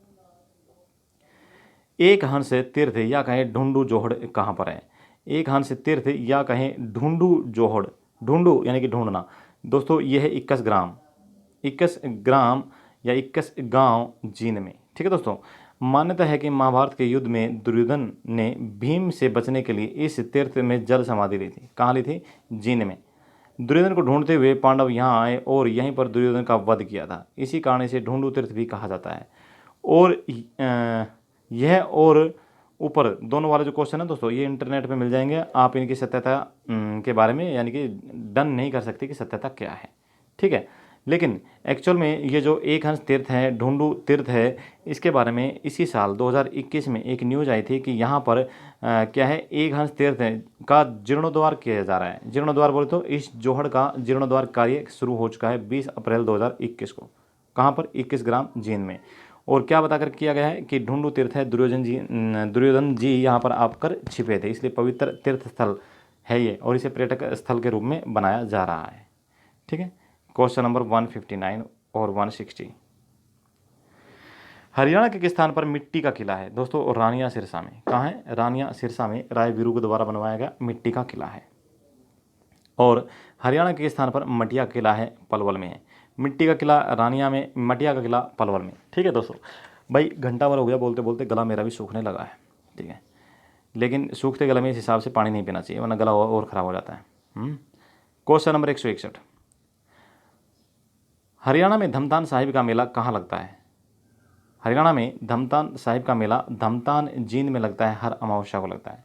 एक हंस तीर्थ या कहें ढूंढू जोहड़ कहाँ पर है? एक हंस तीर्थ या कहें ढूंढू जोहड़, ढूंढू यानी कि ढूंढना दोस्तों, ये है 21 ग्राम, 21 ग्राम या 21 गांव जींद में। ठीक है दोस्तों, मान्यता है कि महाभारत के युद्ध में दुर्योधन ने भीम से बचने के लिए इस तीर्थ में जल समाधि ली थी। कहाँ ली थी? जींद में। दुर्योधन को ढूंढते हुए पांडव यहाँ आए और यहीं पर दुर्योधन का वध किया था। इसी कारण इसे ढूंढू तीर्थ भी कहा जाता है। और यह और ऊपर दोनों वाले जो क्वेश्चन है दोस्तों, ये इंटरनेट पे मिल जाएंगे। आप इनकी सत्यता के बारे में यानी कि डन नहीं कर सकते कि सत्यता क्या है। ठीक है, लेकिन एक्चुअल में ये जो एक हंस तीर्थ है, ढूंढू तीर्थ है, इसके बारे में इसी साल 2021 में एक न्यूज़ आई थी कि यहाँ पर क्या है, एक हंस तीर्थ का जीर्णोद्वार किया जा रहा है। जीर्णोद्वार बोले तो इस जोहड़ का जीर्णोद्वार कार्य शुरू हो चुका है 20 अप्रैल 2021 को। कहाँ पर? 21 ग्राम जींद में। और क्या बताकर किया गया है कि ढूंढू तीर्थ है, दुर्योधन जी यहाँ पर आकर छिपे थे, इसलिए पवित्र तीर्थ स्थल है ये, और इसे पर्यटक स्थल के रूप में बनाया जा रहा है। ठीक है, क्वेश्चन नंबर 159 और 160। हरियाणा के किस स्थान पर मिट्टी का किला है दोस्तों? रानिया सिरसा में। कहाँ है? रानिया सिरसा में राय वीरू के द्वारा बनवाया गया मिट्टी का किला है। और हरियाणा के स्थान पर मटिया किला है, पलवल में है। मिट्टी का किला रानिया में, मटिया का किला पलवल में। ठीक है दोस्तों, भाई घंटा भर हो गया बोलते बोलते, गला मेरा भी सूखने लगा है। ठीक है, लेकिन सूखते गले में इस हिसाब से पानी नहीं पीना चाहिए, वरना गला और ख़राब हो जाता है। Question number 161। हरियाणा में धमतान साहिब का मेला कहाँ लगता है? हरियाणा में धमतान साहिब का मेला धमतान जींद में लगता है, हर अमावस्या को लगता है।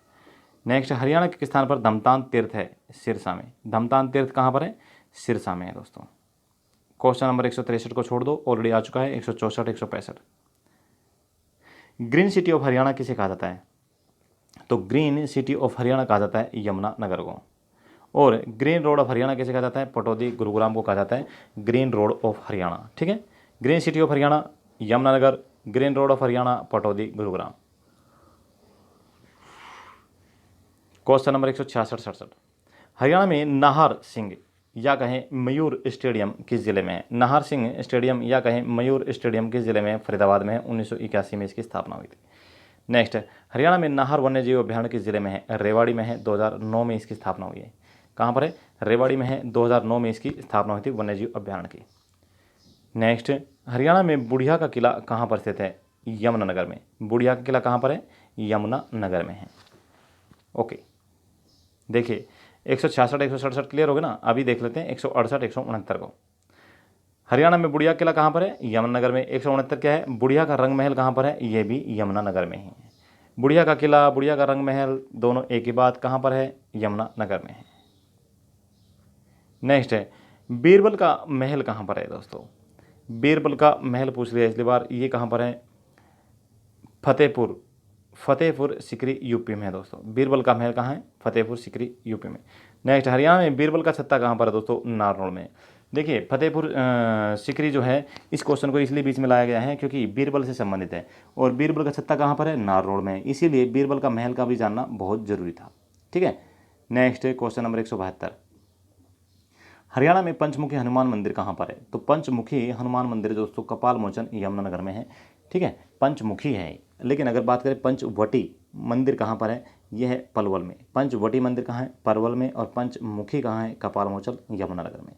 नेक्स्ट, हरियाणा के स्थान पर धमतान तीर्थ है? सिरसा में। धमतान तीर्थ कहाँ पर है? सिरसा में है दोस्तों। क्वेश्चन नंबर 163 को छोड़ दो, ऑलरेडी आ चुका है 164, 165। ग्रीन सिटी ऑफ हरियाणा किसे कहा जाता है? तो ग्रीन सिटी ऑफ हरियाणा कहा जाता है यमुनानगर को। और ग्रीन रोड ऑफ हरियाणा किसे कहा जाता है? पटौदी गुरुग्राम को कहा जाता है ग्रीन रोड ऑफ हरियाणा। ठीक है, green city of Haryana Yamunanagar, green road of Haryana Pataudi Gurugram. Question number 166, 67। Haryana में नाहर सिंह या कहें मयूर स्टेडियम किस जिले में है? नाहर सिंह स्टेडियम या कहें मयूर स्टेडियम किस जिले में है? फरीदाबाद में है। 1981 में इसकी स्थापना हुई थी। नेक्स्ट, हरियाणा में नाहर वन्यजीव अभ्यारण्य किस जिले में है? रेवाड़ी में है। 2009 में इसकी स्थापना हुई है। कहाँ पर है? रेवाड़ी में है। 2009 में इसकी स्थापना हुई थी वन्यजीव अभ्यारण्य की। नेक्स्ट, हरियाणा में बुढ़िया का किला कहाँ पर स्थित है? यमुनानगर में। बुढ़िया का किला कहाँ पर है? यमुनानगर में है। ओके, देखिए 166, 167 क्लियर हो गया ना। अभी देख लेते हैं 168, 169 को। हरियाणा में बुढ़िया किला कहाँ पर है? यमुनानगर में। 169 क्या है? बुढ़िया का रंग महल कहाँ पर है? ये भी यमुनानगर में ही है। बुढ़िया का किला, बुढ़िया का रंग महल दोनों एक ही बात, कहाँ पर है? यमुनानगर में है। नेक्स्ट है, बीरबल का महल कहाँ पर है दोस्तों? बीरबल का महल पूछ लिया इसलिए बार, ये कहाँ पर है? फतेहपुर सीकरी यूपी में है दोस्तों। बीरबल का महल कहाँ है? फतेहपुर सीकरी यूपी में। नेक्स्ट, हरियाणा में बीरबल का छत्ता कहाँ पर है दोस्तों? नारनौल में। देखिए फतेहपुर सीकरी जो है, इस क्वेश्चन को इसलिए बीच में लाया गया है क्योंकि बीरबल से संबंधित है, और बीरबल का छत्ता कहाँ पर है? नारनौल में। इसीलिए बीरबल का महल का भी जानना बहुत जरूरी था। ठीक है, नेक्स्ट क्वेश्चन नंबर 172। हरियाणा में पंचमुखी हनुमान मंदिर कहाँ पर है? तो पंचमुखी हनुमान मंदिर दोस्तों कपाल मोचन यमुनानगर में है। ठीक है, पंचमुखी है, लेकिन अगर बात करें पंचवटी मंदिर कहाँ पर है? यह है पलवल में। पंचवटी मंदिर कहाँ है? पलवल में। और पंचमुखी कहाँ है? कपाल मोचन यमुनानगर में।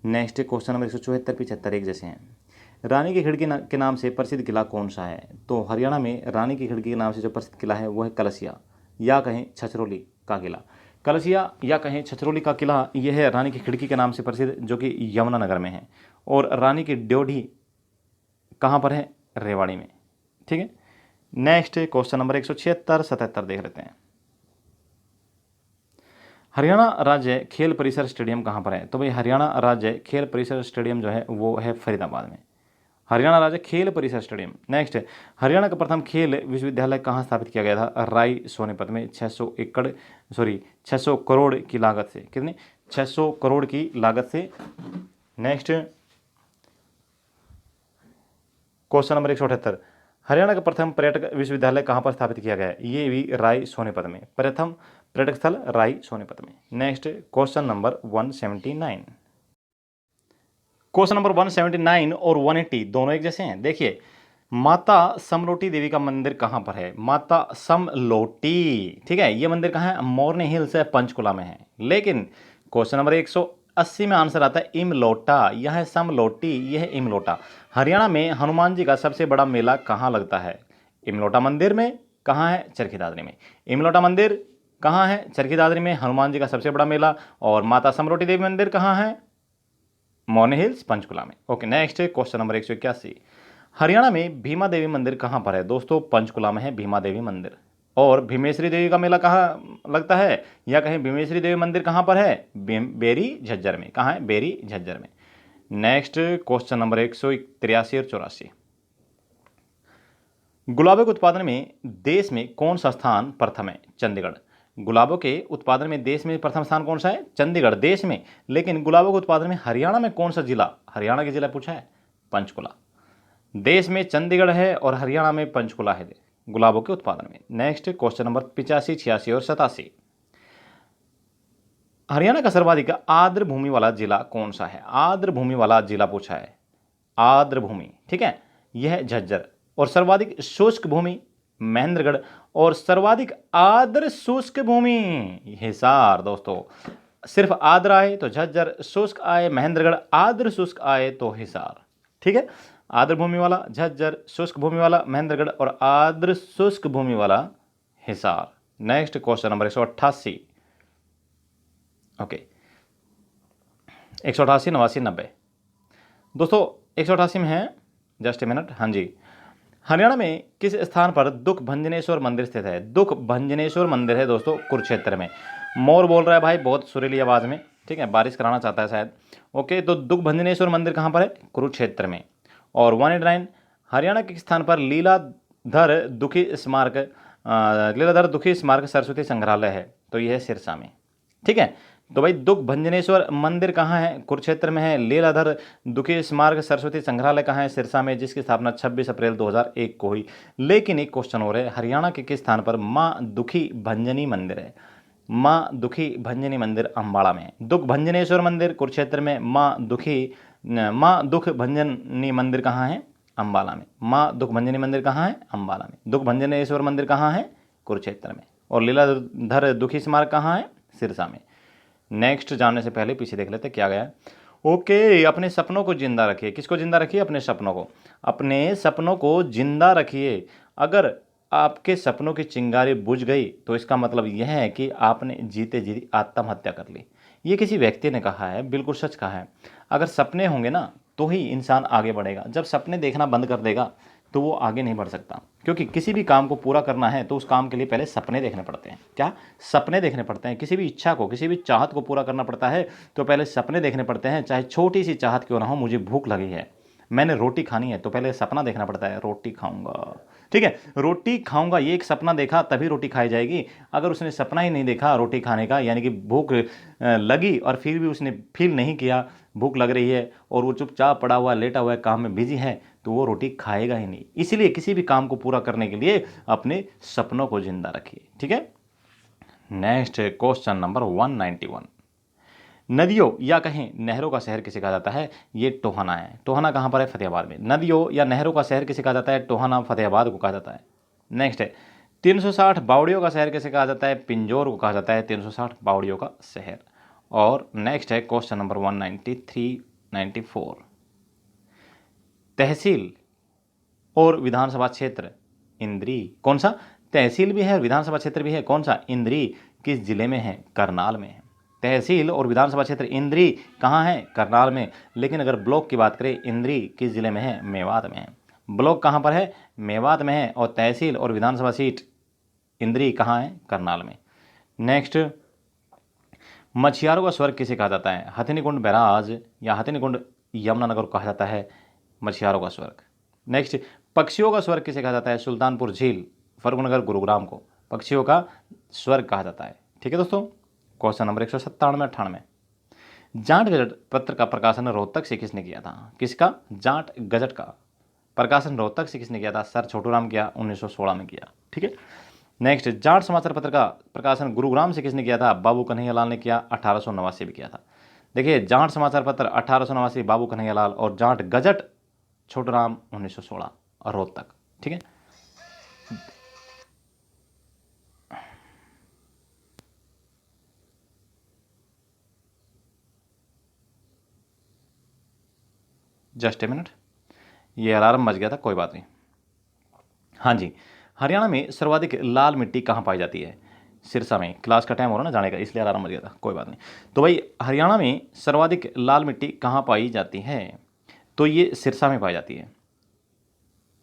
नेक्स्ट क्वेश्चन नंबर 174, 75 एक जैसे हैं। रानी की खिड़की के नाम से प्रसिद्ध किला कौन सा है? तो हरियाणा में रानी की खिड़की के नाम से जो प्रसिद्ध किला है वो है कलसिया या कहें छछरौली का किला। कलसिया या कहें छछरौली का किला यह है रानी की खिड़की के नाम से प्रसिद्ध, जो कि यमुनानगर में है। और रानी की ड्योढ़ी कहाँ पर है? रेवाड़ी में। ठीक है, नेक्स्ट क्वेश्चन नंबर 176, 77 देख लेते हैं। हरियाणा राज्य खेल परिसर स्टेडियम कहाँ पर है? तो भाई हरियाणा राज्य खेल परिसर स्टेडियम जो है वो है फरीदाबाद में। हरियाणा राज्य खेल परिसर स्टेडियम। नेक्स्ट, हरियाणा का प्रथम खेल विश्वविद्यालय कहाँ स्थापित किया गया था? राई सोनीपत में। 600 करोड़ की लागत से। कितनी? 600 करोड़ की लागत से। Next question number 178। हरियाणा का प्रथम पर्यटक विश्वविद्यालय कहाँ पर स्थापित किया गया है? ये भी राय सोनीपत में। प्रथम पर्यटक स्थल राय सोनीपत में। Next question number 179। Question number 179 और 180 दोनों एक जैसे हैं। देखिए, माता समलोटी देवी का मंदिर कहाँ पर है? माता समलोटी, ठीक है, ये मंदिर कहाँ है? मोरनी हिल्स है, पंचकुला में है। लेकिन क्वेश्चन नंबर 180 में आंसर आता है इमलोटा। यह है समलोटी, यह है इमलोटा। हरियाणा में हनुमान जी का सबसे बड़ा मेला कहाँ लगता है? इमलोटा मंदिर में। कहाँ है? चरखी दादरी में। इमलोटा मंदिर कहाँ है? चरखी दादरी में, हनुमान जी का सबसे बड़ा मेला। और माता समलोटी देवी मंदिर कहाँ है? मोरनी हिल्स, पंचकुला में। Okay, next question number 181। Haryana में भीमा देवी मंदिर कहाँ पर है? दोस्तों, पंचकुला में है भीमा देवी मंदिर। और भीमेश्वरी देवी का मेला कहाँ लगता है? या कहें भीमेश्वरी देवी मंदिर कहाँ पर है? बेरी झज्जर में। कहाँ है? बेरी झज्जर में। नेक्स्ट क्वेश्चन नंबर 183 और 84। गुलाबों के उत्पादन में देश में कौन सा स्थान प्रथम है? चंडीगढ़। गुलाबों के उत्पादन में देश में प्रथम स्थान कौन सा है? चंडीगढ़ देश में। लेकिन गुलाबों के उत्पादन में हरियाणा में कौन सा जिला? हरियाणा के जिला पूछा है, पंचकुला। देश में चंडीगढ़ है और हरियाणा में पंचकुला है गुलाबों के उत्पादन में। नेक्स्ट क्वेश्चन नंबर 85, 86 और 87। हरियाणा का सर्वाधिक आर्द्र भूमि वाला जिला कौन सा है? आर्द्र भूमि वाला जिला पूछा है, आर्द्र भूमि, ठीक है, यह है झज्जर। और सर्वाधिक शुष्क भूमि महेंद्रगढ़। और सर्वाधिक आर्द्र शुष्क भूमि हिसार। दोस्तों, सिर्फ आर्द्र आए तो झज्जर, शुष्क आए महेंद्रगढ़, आर्द्र शुष्क आए तो हिसार, ठीक है। आर्द्र भूमि वाला झज्जर, शुष्क भूमि वाला महेंद्रगढ़ और आर्द्र शुष्क भूमि वाला Hisar. Next question number 188। Okay, 188, 89, 90। दोस्तों 188 में है, जस्ट ए मिनट। हाँ जी, हरियाणा में किस स्थान पर दुख भंजनेश्वर मंदिर स्थित है? दुख भंजनेश्वर मंदिर है दोस्तों कुरुक्षेत्र में। मोर बोल रहा है भाई बहुत सुरीली आवाज़ में, ठीक है, बारिश कराना चाहता है शायद। ओके, तो दुख भंजनेश्वर मंदिर कहाँ पर है? कुरुक्षेत्र में। और 189, हरियाणा के स्थान पर लीलाधर दुखी स्मारक लीलाधर दुखी स्मारक सरस्वती संग्रहालय है, तो यह है सिरसा में, ठीक है। तो भाई दुख भंजनेश्वर मंदिर कहाँ है? कुरुक्षेत्र में है। लीलाधर दुखी स्मारक सरस्वती संग्रहालय कहाँ है? सिरसा में, जिसकी स्थापना 26 अप्रैल 2001 को हुई। लेकिन एक क्वेश्चन हो रहा है, हरियाणा के किस स्थान पर माँ दुखी भंजनी मंदिर है? माँ दुखी भंजनी मंदिर अम्बाड़ा में है। दुख भंजनेश्वर मंदिर कुरुक्षेत्र में, माँ दुख भंजनी मंदिर कहाँ है? अम्बाला में। माँ दुख भंजनी मंदिर कहाँ है? अम्बाला में। दुख भंजनेश्वर मंदिर कहाँ है? कुरुक्षेत्र में। और लीलाधर दुखी स्मारक कहाँ है? सिरसा में। नेक्स्ट जानने से पहले पीछे देख लेते क्या गया है। ओके, अपने सपनों को जिंदा रखिए। किसको जिंदा रखिए? अपने सपनों को। अपने सपनों को जिंदा रखिए। अगर आपके सपनों की चिंगारी बुझ गई तो इसका मतलब यह है कि आपने जीते जी आत्महत्या कर ली। ये किसी व्यक्ति ने कहा है, बिल्कुल सच कहा है। अगर सपने होंगे ना तो ही इंसान आगे बढ़ेगा। जब सपने देखना बंद कर देगा तो वो आगे नहीं बढ़ सकता, क्योंकि किसी भी काम को पूरा करना है तो उस काम के लिए पहले सपने देखने पड़ते हैं। क्या? सपने देखने पड़ते हैं। किसी भी इच्छा को, किसी भी चाहत को पूरा करना पड़ता है तो पहले सपने देखने पड़ते हैं। चाहे छोटी सी चाहत क्यों ना हो, मुझे भूख लगी है, मैंने रोटी खानी है, तो पहले सपना देखना पड़ता है, रोटी खाऊंगा, ठीक है, रोटी खाऊंगा, ये एक सपना देखा तभी रोटी खाई जाएगी। अगर उसने सपना ही नहीं देखा रोटी खाने का, यानी कि भूख लगी और फिर भी उसने फील नहीं किया भूख लग रही है और वो चुपचाप पड़ा हुआ लेटा हुआ है, काम में बिजी है, तो वो रोटी खाएगा ही नहीं। इसीलिए किसी भी काम को पूरा करने के लिए अपने सपनों को जिंदा रखिए, ठीक है। Next question number 191। नदियों या कहें नहरों का शहर किसे कहा जाता है? ये टोहाना है। टोहाना कहाँ पर है? फतेहाबाद में। नदियों या नहरों का शहर किसे कहा जाता है? टोहाना, फतेहाबाद को कहा जाता है। नेक्स्ट है 360 बावड़ियों का शहर किसे कहा जाता है? पिंजौर को कहा जाता है 360 बावड़ियों का शहर। और नेक्स्ट है क्वेश्चन नंबर 193, 94। तहसील और विधानसभा क्षेत्र इंद्री, कौन सा? तहसील भी है और विधानसभा क्षेत्र भी है, कौन सा? इंद्री किस जिले में है? करनाल में है। तहसील और विधानसभा क्षेत्र इंद्री कहाँ है? करनाल में। लेकिन अगर ब्लॉक की बात करें, इंद्री किस जिले में है? मेवात में है। ब्लॉक कहाँ पर है? मेवात में है। और तहसील और विधानसभा सीट इंद्री कहाँ है? करनाल में। नेक्स्ट, मछियारों का स्वर्ग किसे कहा जाता है? हथिनीकुंड बैराज या हथिनीकुंड यमुनानगर को कहा जाता है मछियारों का स्वर्ग। नेक्स्ट, पक्षियों का स्वर्ग किसे कहा जाता है? सुल्तानपुर झील, फर्रुखनगर, गुरुग्राम को पक्षियों का स्वर्ग कहा जाता है, ठीक है दोस्तों। Question number 197, 98। जाट गजट पत्र का प्रकाशन रोहतक से किसने किया था? किसका? जाट गजट का। प्रकाशन रोहतक से किसने किया था? सर छोटूराम किया, 1916 में किया। ठीक है। नेक्स्ट, जाट समाचार पत्र का प्रकाशन गुरुग्राम से किसने किया था? बाबू कन्हैयालाल ने किया, 1889 में किया था। देखिए, जाट समाचार पत्र 1889 बाबू कन्हैयालाल, और जाट गजट छोटूराम 1916 और रोहतक। ठीक है। जस्ट ए मिनट, ये अलार्म बज गया था, कोई बात नहीं। हाँ जी, हरियाणा में सर्वाधिक लाल मिट्टी कहाँ पाई जाती है? सिरसा में। क्लास का टाइम हो रहा ना जाने का, इसलिए अलार्म बज गया था, कोई बात नहीं। तो भाई हरियाणा में सर्वाधिक लाल मिट्टी कहाँ पाई जाती है? तो ये सिरसा में पाई जाती है।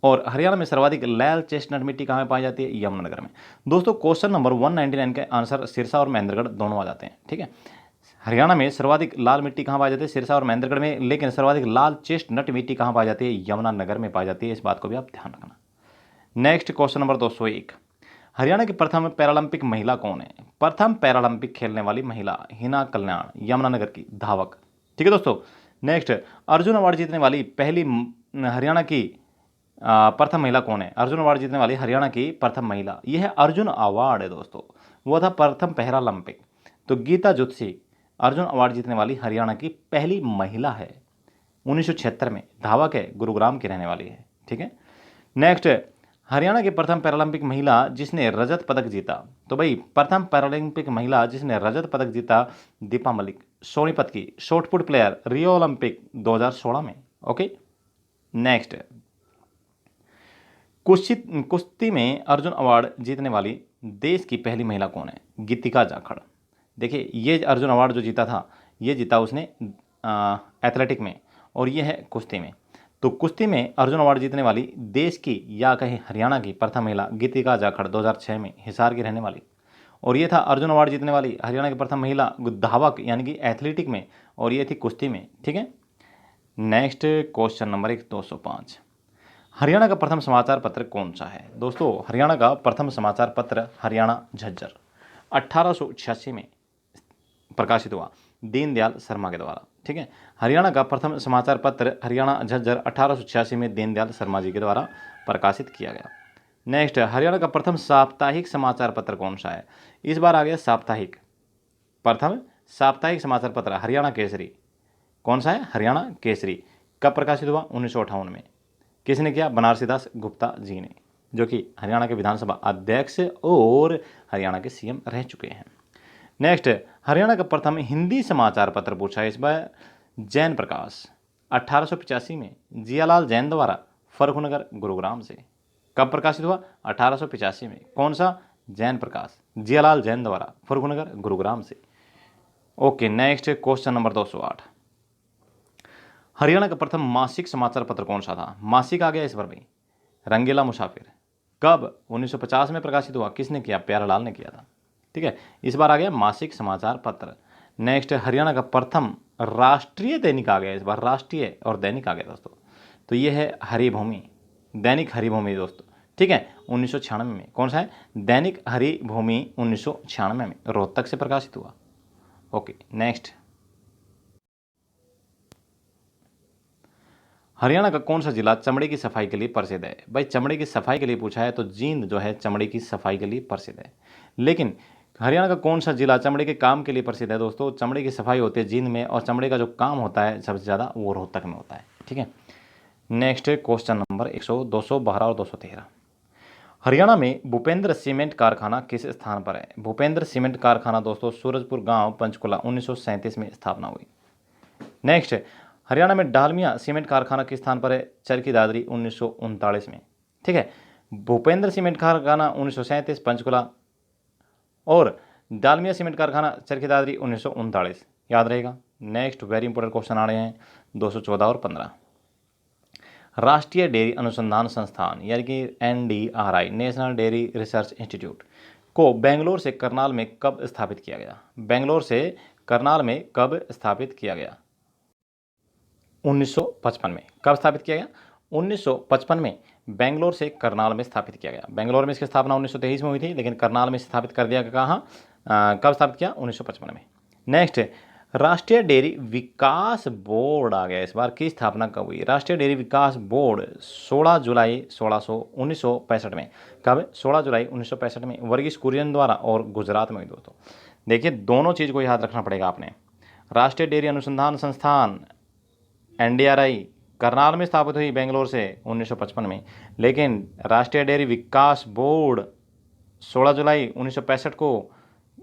और हरियाणा में सर्वाधिक लाल चेस्टनट मिट्टी कहाँ में पाई जाती है? यमुनानगर में। दोस्तों क्वेश्चन नंबर 199 का आंसर सिरसा और महेंद्रगढ़ दोनों आ जाते हैं। ठीक है। हरियाणा में सर्वाधिक लाल मिट्टी कहाँ पाई जाती है? सिरसा और महेंद्रगढ़ में। लेकिन सर्वाधिक लाल चेस्टनट मिट्टी कहाँ पाई जाती है? यमुनानगर में पाई जाती है। इस बात को भी आप ध्यान रखना। नेक्स्ट क्वेश्चन नंबर 201, हरियाणा की प्रथम पैरालंपिक महिला कौन है? प्रथम पैरालंपिक खेलने वाली महिला हिना कल्याण, यमुनानगर की धावक। ठीक है दोस्तों। नेक्स्ट, अर्जुन अवार्ड जीतने वाली पहली हरियाणा की प्रथम महिला कौन है? अर्जुन अवार्ड जीतने वाली हरियाणा की प्रथम महिला, यह है अर्जुन अवार्ड है दोस्तों, वो था प्रथम पैरालंपिक। तो गीता जुत्सी अर्जुन अवार्ड जीतने वाली हरियाणा की पहली महिला है, 1976 में, धावक है, गुरुग्राम की रहने वाली है। ठीक है। नेक्स्ट, हरियाणा की प्रथम पैरालंपिक महिला जिसने रजत पदक जीता। तो भाई प्रथम पैरालंपिक महिला जिसने रजत पदक जीता, दीपा मलिक, सोनीपत की, शॉटपुट प्लेयर, रियो ओलंपिक 2016 में। ओके। नेक्स्ट, कुश्ती में अर्जुन अवार्ड जीतने वाली देश की पहली महिला कौन है? गीतिका जाखड़। देखिए, ये अर्जुन अवार्ड जो जीता था, ये जीता उसने एथलेटिक में, और ये है कुश्ती में। तो कुश्ती में अर्जुन अवार्ड जीतने वाली देश की या कहीं हरियाणा की प्रथम महिला गीतिका जाखड़, 2006 में, हिसार की रहने वाली। और ये था अर्जुन अवार्ड जीतने वाली हरियाणा की प्रथम महिला धावक यानी कि एथलेटिक में, और ये थी कुश्ती में। ठीक है। नेक्स्ट क्वेश्चन नंबर 205, हरियाणा का प्रथम समाचार पत्र कौन सा है? दोस्तों हरियाणा का प्रथम समाचार पत्र हरियाणा झज्जर 1886 में प्रकाशित हुआ, दीनदयाल शर्मा के द्वारा। ठीक है। हरियाणा का प्रथम समाचार पत्र हरियाणा झज्जर 1886 में दीनदयाल शर्मा जी के द्वारा प्रकाशित किया गया। नेक्स्ट, हरियाणा का प्रथम साप्ताहिक समाचार पत्र कौन सा है? इस बार आ गया साप्ताहिक, प्रथम साप्ताहिक समाचार पत्र हरियाणा केसरी। कौन सा है? हरियाणा केसरी। कब प्रकाशित हुआ? 1958 में। किसने किया? बनारसीदास गुप्ता जी ने, जो कि हरियाणा के विधानसभा अध्यक्ष और हरियाणा के सीएम रह चुके हैं। नेक्स्ट, हरियाणा का प्रथम हिंदी समाचार पत्र पूछा है इस बार, जैन प्रकाश, 1885 में, जियालाल जैन द्वारा, फर्रुखनगर गुरुग्राम से। कब प्रकाशित हुआ? 1885 में। कौन सा? जैन प्रकाश, जियालाल जैन द्वारा, फर्रुखनगर गुरुग्राम से। Okay. Next question number 208, Haryana का प्रथम मासिक समाचार पत्र कौन सा था? मासिक आ गया इस बार भी, रंगीला मुसाफिर। कब? 1950 में प्रकाशित हुआ। किसने किया? प्यारालाल ने किया था। ठीक है। इस बार आ गया मासिक समाचार पत्र। नेक्स्ट, हरियाणा का प्रथम राष्ट्रीय दैनिक आ गया इस बार, राष्ट्रीय और दैनिक आ गया दोस्तों। तो ये है हरिभूमि, दैनिक हरिभूमि दोस्तों। ठीक है। 1996 में। कौन सा है? दैनिक हरिभूमि, 1996 में, रोहतक से प्रकाशित हुआ। ओके। नेक्स्ट, हरियाणा का कौन सा जिला चमड़े की सफाई के लिए प्रसिद्ध है? भाई चमड़े की सफाई के लिए पूछा है तो जींद जो है चमड़े की सफाई के लिए प्रसिद्ध है। लेकिन हरियाणा का कौन सा जिला चमड़े के काम के लिए प्रसिद्ध है? दोस्तों चमड़े की सफाई होती है जींद में, और चमड़े का जो काम होता है सबसे ज़्यादा वो रोहतक में होता है। ठीक है। नेक्स्ट क्वेश्चन नंबर 212 और 213, हरियाणा में भूपेंद्र सीमेंट कारखाना किस स्थान पर है? भूपेंद्र सीमेंट कारखाना दोस्तों सूरजपुर गांव, पंचकुला, 1937 में स्थापना हुई। नेक्स्ट, हरियाणा में डालमिया सीमेंट कारखाना किस स्थान पर है? चरखी दादरी, 1939 में। ठीक है। भूपेंद्र सीमेंट कारखाना 1937 पंचकुला, और डालमिया सीमेंट कारखाना चरखी दादरी 1939, याद रहेगा। नेक्स्ट वेरी इंपॉर्टेंट क्वेश्चन आ रहे हैं 214 और 15, राष्ट्रीय डेयरी अनुसंधान संस्थान यानी कि NDRI, national dairy research institute, को बेंगलोर से करनाल में कब स्थापित किया गया? बेंगलोर से करनाल में कब स्थापित किया गया? 1955 में। कब स्थापित किया गया? 1955 में बेंगलोर से करनाल में स्थापित किया गया। बेंगलोर में इसकी स्थापना 1923 में हुई थी, लेकिन करनाल में स्थापित कर दिया। कहाँ कब स्थापित किया? 1955 में। नेक्स्ट, राष्ट्रीय डेयरी विकास बोर्ड आ गया इस बार, की स्थापना कब हुई? राष्ट्रीय डेयरी विकास बोर्ड 16 जुलाई 1965 में। कब? 16 जुलाई 1965 में वर्गीस कुरियन द्वारा और गुजरात में हुई दोस्तों। देखिए दोनों चीज़ को याद रखना पड़ेगा आपने। राष्ट्रीय डेयरी अनुसंधान संस्थान NDRI करनाल में स्थापित हुई बेंगलोर से 1955 में, लेकिन राष्ट्रीय डेयरी विकास बोर्ड 16 जुलाई 1965 को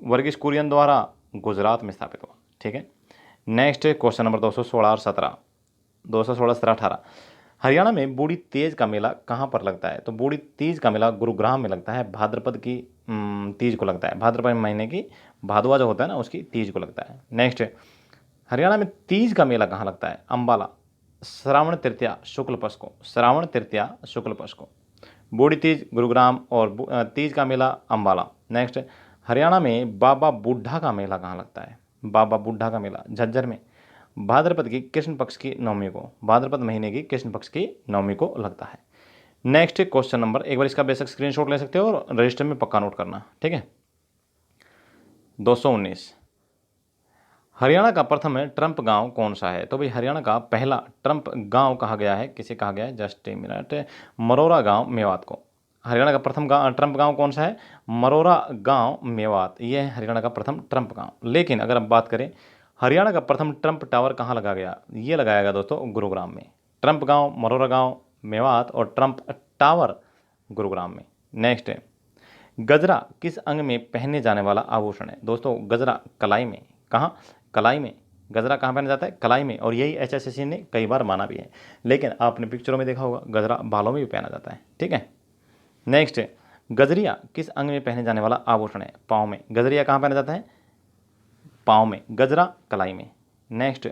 वर्गीस कुरियन द्वारा गुजरात में स्थापित हुआ। ठीक है, नेक्स्ट क्वेश्चन नंबर 216 और 17, 216, 17, 18। हरियाणा में बूढ़ी तीज का मेला कहाँ पर लगता है? तो बूढ़ी तीज का मेला गुरुग्राम में लगता है, भाद्रपद की तीज को लगता है, भाद्रपद महीने की भादुआ जो होता है ना उसकी तीज को लगता है। नेक्स्ट, हरियाणा में तीज का मेला कहाँ लगता है? अंबाला, श्रावण तृतीया शुक्ल पक्ष को, श्रावण तृतीया शुक्ल पक्ष को। बूढ़ी तीज गुरुग्राम और तीज का मेला अंबाला। नेक्स्ट, हरियाणा में बाबा बुढ़ा का मेला कहाँ लगता है? बाबा बुढ़ा का मेला झज्जर में, भाद्रपद की कृष्ण पक्ष की नवमी को, भाद्रपद महीने की कृष्ण पक्ष की नवमी को लगता है। नेक्स्ट क्वेश्चन नंबर, एक बार इसका बेसिक स्क्रीनशॉट ले सकते हो और रजिस्टर में पक्का नोट करना। ठीक है, 219, हरियाणा का प्रथम ट्रंप गांव कौन सा है? तो भाई हरियाणा का पहला ट्रंप गांव कहा गया है, किसे कहा गया है? जस्ट ए मिनट, मरोरा गांव मेवात को। हरियाणा का प्रथम ट्रंप गांव कौन सा है? मरोरा गांव मेवात, ये है हरियाणा का प्रथम ट्रंप गांव। लेकिन अगर हम बात करें हरियाणा का प्रथम ट्रंप टावर कहाँ लगा गया? ये लगाया गया दोस्तों गुरुग्राम में। ट्रंप गांव, मरोरा गांव मेवात और ट्रंप टावर गुरुग्राम में। नेक्स्ट है, गजरा किस अंग में पहने जाने वाला आभूषण है? दोस्तों गजरा कलाई में। कहाँ? कलाई में। गजरा कहाँ पहना जाता है? कलाई में। और यही HSSC ने कई बार माना भी है, लेकिन आपने पिक्चरों में देखा होगा गजरा बालों में भी पहना जाता है। ठीक है, नेक्स्ट, गजरिया किस अंग में पहने जाने वाला आभूषण है? पाँव में। गजरिया कहाँ पहना जाता है? पाँव में। गजरा कलाई में। नेक्स्ट,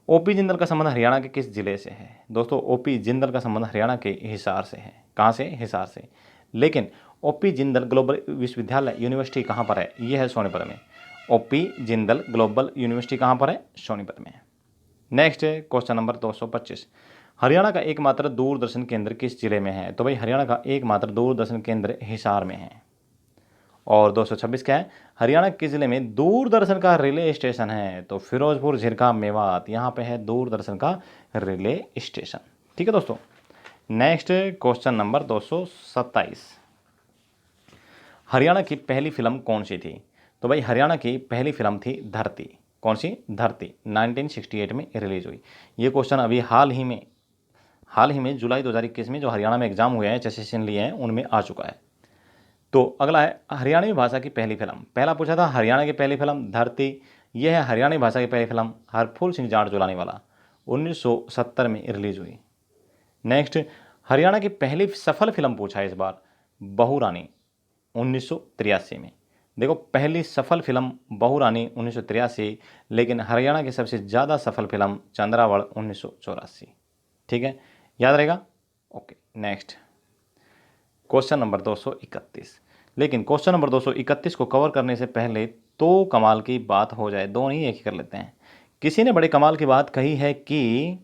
OP जिंदल का संबंध हरियाणा के किस जिले से है? दोस्तों OP जिंदल का संबंध हरियाणा के हिसार से है। कहाँ से? हिसार से। लेकिन OP जिंदल ग्लोबल विश्वविद्यालय यूनिवर्सिटी कहाँ पर है? ये है सोनीपत में। OP जिंदल ग्लोबल यूनिवर्सिटी कहाँ पर है? सोनीपत में। नेक्स्ट क्वेश्चन नंबर 225, हरियाणा का एकमात्र दूरदर्शन केंद्र किस जिले में है? तो भाई हरियाणा का एकमात्र दूरदर्शन केंद्र हिसार में है। और 226 क्या है? हरियाणा किस जिले में दूरदर्शन का रिले स्टेशन है? तो फिरोजपुर, झिरका, मेवात, यहाँ पे है दूरदर्शन का रिले स्टेशन। ठीक है दोस्तों, नेक्स्ट क्वेश्चन नंबर 227, हरियाणा की पहली फिल्म कौन सी थी? तो भाई हरियाणा की पहली फिल्म थी धरती। कौन सी? धरती, 1968 में रिलीज हुई। ये क्वेश्चन अभी हाल ही में जुलाई 2021 में जो हरियाणा में एग्जाम हुए हैं, सेशन लिए हैं, उनमें आ चुका है। तो अगला है हरियाणवी भाषा की पहली फिल्म। पहला पूछा था हरियाणा की पहली फिल्म धरती, यह है हरियाणवी भाषा की पहली फिल्म हरफूल सिंह जाट जोलानी वाला, 1970 में रिलीज हुई। नेक्स्ट, हरियाणा की पहली सफल फिल्म पूछा है इस बार, बहू रानी, 1983 में। देखो पहली सफल फिल्म बहू रानी 1983, लेकिन हरियाणा की सबसे ज़्यादा सफल फिल्म चंद्रावड़ 1984। ठीक है, याद रहेगा। Okay, next question number 231। लेकिन क्वेश्चन नंबर 231 को कवर करने से पहले तो कमाल की बात हो जाए, दो नहीं एक ही कर लेते हैं। किसी ने बड़े कमाल की बात कही है कि,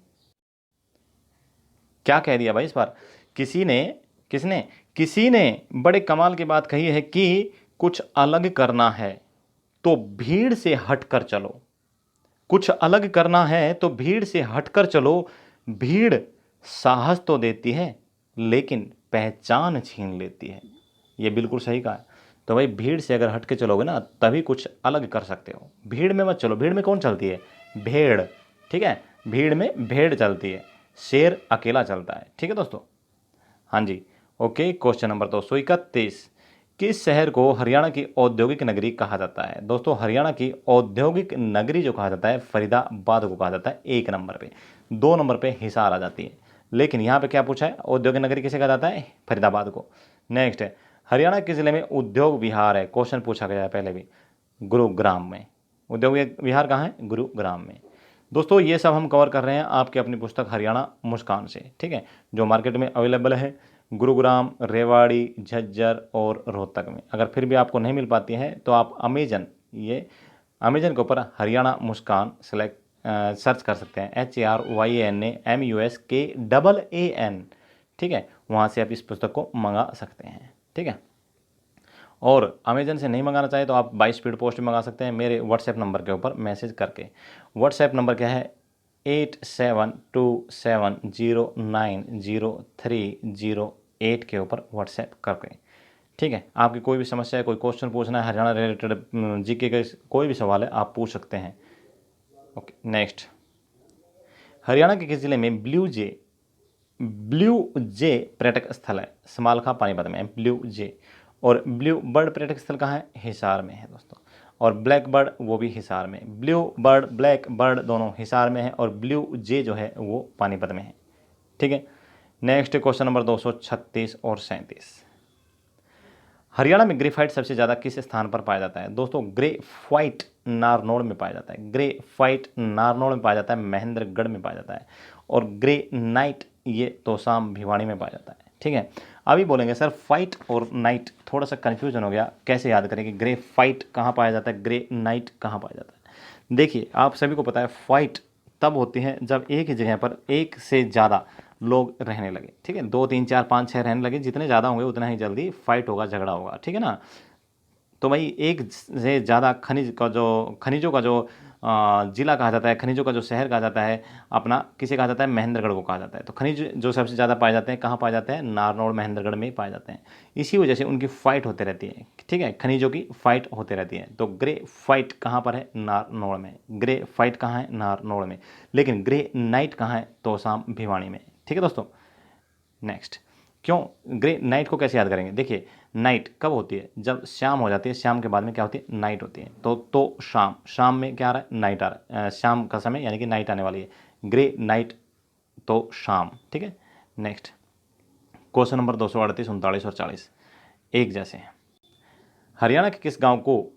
क्या कह दिया भाई इस बार? किसी ने बड़े कमाल की बात कही है कि कुछ अलग करना है तो भीड़ से हटकर चलो। कुछ अलग करना है तो भीड़ से हटकर चलो। भीड़ साहस तो देती है लेकिन पहचान छीन लेती है। ये बिल्कुल सही कहा है। तो भाई भीड़ से अगर हट के चलोगे ना तभी कुछ अलग कर सकते हो। भीड़ में मत चलो। भीड़ में कौन चलती है? भेड़। ठीक है, भीड़ में भेड़ चलती है, शेर अकेला चलता है। ठीक है दोस्तों, हाँ जी। ओके, क्वेश्चन नंबर 231, किस शहर को हरियाणा की औद्योगिक नगरी कहा जाता है? दोस्तों हरियाणा की औद्योगिक नगरी जो कहा जाता है फरीदाबाद को कहा जाता है 1 नंबर पे। 2 नंबर पे हिसार आ जाती है, लेकिन यहाँ पे क्या पूछा है? औद्योगिक नगरी किसे कहा जाता है? फरीदाबाद को। नेक्स्ट है, हरियाणा किस जिले में उद्योग विहार है? क्वेश्चन पूछा गया है पहले भी, गुरुग्राम में। उद्योग विहार कहाँ है? गुरुग्राम में। दोस्तों ये सब हम कवर कर रहे हैं आपकी अपनी पुस्तक हरियाणा मुस्कान से। ठीक है, जो मार्केट में अवेलेबल है गुरुग्राम, रेवाड़ी, झज्जर और रोहतक में। अगर फिर भी आपको नहीं मिल पाती है तो आप अमेजन के ऊपर हरियाणा मुस्कान सेलेक्ट सर्च कर सकते हैं, HRYANAMUSKAAN। ठीक है, वहाँ से आप इस पुस्तक को मंगा सकते हैं। ठीक है, और अमेजन से नहीं मंगाना चाहे तो आप बाई स्पीड पोस्ट भी मंगा सकते हैं मेरे व्हाट्सएप नंबर के ऊपर मैसेज करके। व्हाट्सएप नंबर क्या है 8727090308 के ऊपर व्हाट्सएप करके। ठीक है, आपकी कोई भी समस्या है, कोई क्वेश्चन पूछना है हरियाणा रिलेटेड जीके का कोई भी सवाल है आप पूछ सकते हैं। ओके नेक्स्ट, हरियाणा के किस जिले में ब्लू जे पर्यटक स्थल है? समालखा पानीपत में है ब्लू जे। और ब्लू बर्ड पर्यटक स्थल कहाँ है? हिसार में है दोस्तों। और ब्लैक बर्ड वो भी हिसार में। ब्लू बर्ड ब्लैक बर्ड दोनों हिसार में है और ब्लू जे जो है वो पानीपत में है। ठीक है, नेक्स्ट क्वेश्चन नंबर 236 और 37, हरियाणा में ग्रेफाइट सबसे ज़्यादा किस स्थान पर पाया जाता है? दोस्तों ग्रेफाइट नारनौल में पाया जाता है। ग्रेफाइट नारनौल में पाया जाता है, महेंद्रगढ़ में पाया जाता है। और ग्रेनाइट ये तोसाम भिवाड़ी में पाया जाता है। ठीक है, अभी बोलेंगे सर फाइट और नाइट थोड़ा सा कन्फ्यूजन हो गया, कैसे याद करें कि ग्रेफाइट कहाँ पाया जाता है, ग्रेनाइट कहाँ पाया जाता है? देखिए आप सभी को पता है फाइट तब होती है जब एक ही जगह पर एक से ज़्यादा लोग रहने लगे। ठीक है, 2 3 4 5 6 रहने लगे, जितने ज़्यादा होंगे उतना ही जल्दी फाइट होगा, झगड़ा होगा। ठीक है ना, तो भाई एक से ज़्यादा खनिजों का जो जिला कहा जाता है, खनिजों का जो शहर कहा जाता है अपना, किसे कहा जाता है? महेंद्रगढ़ को कहा जाता है। तो खनिज जो सबसे ज़्यादा पाए जाते हैं कहाँ पाए जाते हैं? नारनौल महेंद्रगढ़ में ही पाए जाते हैं। इसी वजह से उनकी फाइट होते रहती है। ठीक है, खनिजों की फाइट होते रहती है। तो ग्रे फाइट कहाँ पर है? नारनौल में। ग्रे फाइट कहाँ है? नारनौल में। लेकिन ग्रे नाइट कहाँ है? तोसाम भिवाड़ी में। ठीक है दोस्तों, नेक्स्ट, क्यों ग्रे नाइट को कैसे याद करेंगे? देखिए नाइट कब होती है? जब शाम हो जाती है, शाम के बाद में क्या होती है? नाइट होती है। तो शाम में क्या आ रहा है? नाइट आ रहा है, शाम का समय यानी कि नाइट आने वाली है। ग्रे नाइट तो शाम। ठीक है, नेक्स्ट क्वेश्चन नंबर 238 39 और 40 एक जैसे हैं। हरियाणा के किस गांव को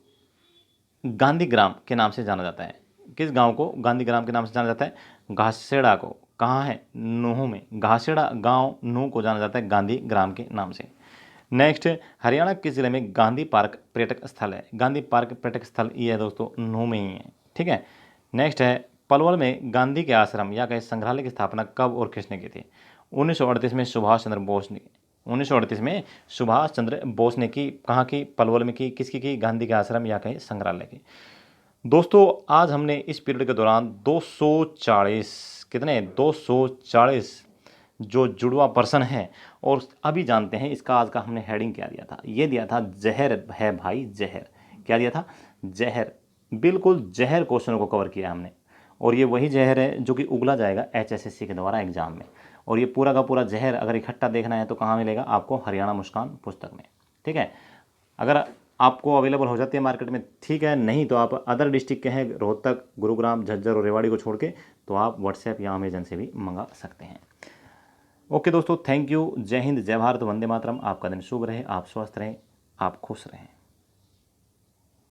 गांधीग्राम के नाम से जाना जाता है? किस गांव को गांधीग्राम के नाम से जाना जाता है? घासेड़ा को। कहाँ है? नूह में। घासेड़ा गांव नूह को जाना जाता है गांधीग्राम के नाम से। नेक्स्ट, हरियाणा किस जिले में गांधी पार्क पर्यटक स्थल है? गांधी पार्क पर्यटक स्थल ये है दोस्तों नूह में ही है। ठीक है, नेक्स्ट है, पलवल में गांधी के आश्रम या कहीं संग्रहालय की स्थापना कब और किसने की थी? 1938 में सुभाष चंद्र बोस ने। 1938 में सुभाष चंद्र बोस ने की। कहाँ की? पलवल में की। किसकी की? गांधी के आश्रम या कहीं संग्रहालय की। दोस्तों आज हमने इस पीरियड के दौरान 240 कितने 240 जो जुड़वा पर्सन है, और अभी जानते हैं इसका आज का हमने हेडिंग क्या दिया था? ये दिया था जहर है भाई जहर। क्या दिया था? जहर। बिल्कुल जहर क्वेश्चनों को कवर किया हमने, और ये वही जहर है जो कि उगला जाएगा HSSC के द्वारा एग्जाम में। और ये पूरा का पूरा जहर अगर इकट्ठा देखना है तो कहाँ मिलेगा आपको? हरियाणा मुस्कान पुस्तक में। ठीक है, अगर आपको अवेलेबल हो जाती है मार्केट में ठीक है, नहीं तो आप अदर डिस्ट्रिक्ट के हैं रोहतक गुरुग्राम झज्जर और रेवाड़ी को छोड़ के, तो आप व्हाट्सएप या अमेजन से भी मंगा सकते हैं। ओके दोस्तों, थैंक यू। जय हिंद, जय भारत, वंदे मातरम। आपका दिन शुभ रहे, आप स्वस्थ रहें, आप खुश रहें।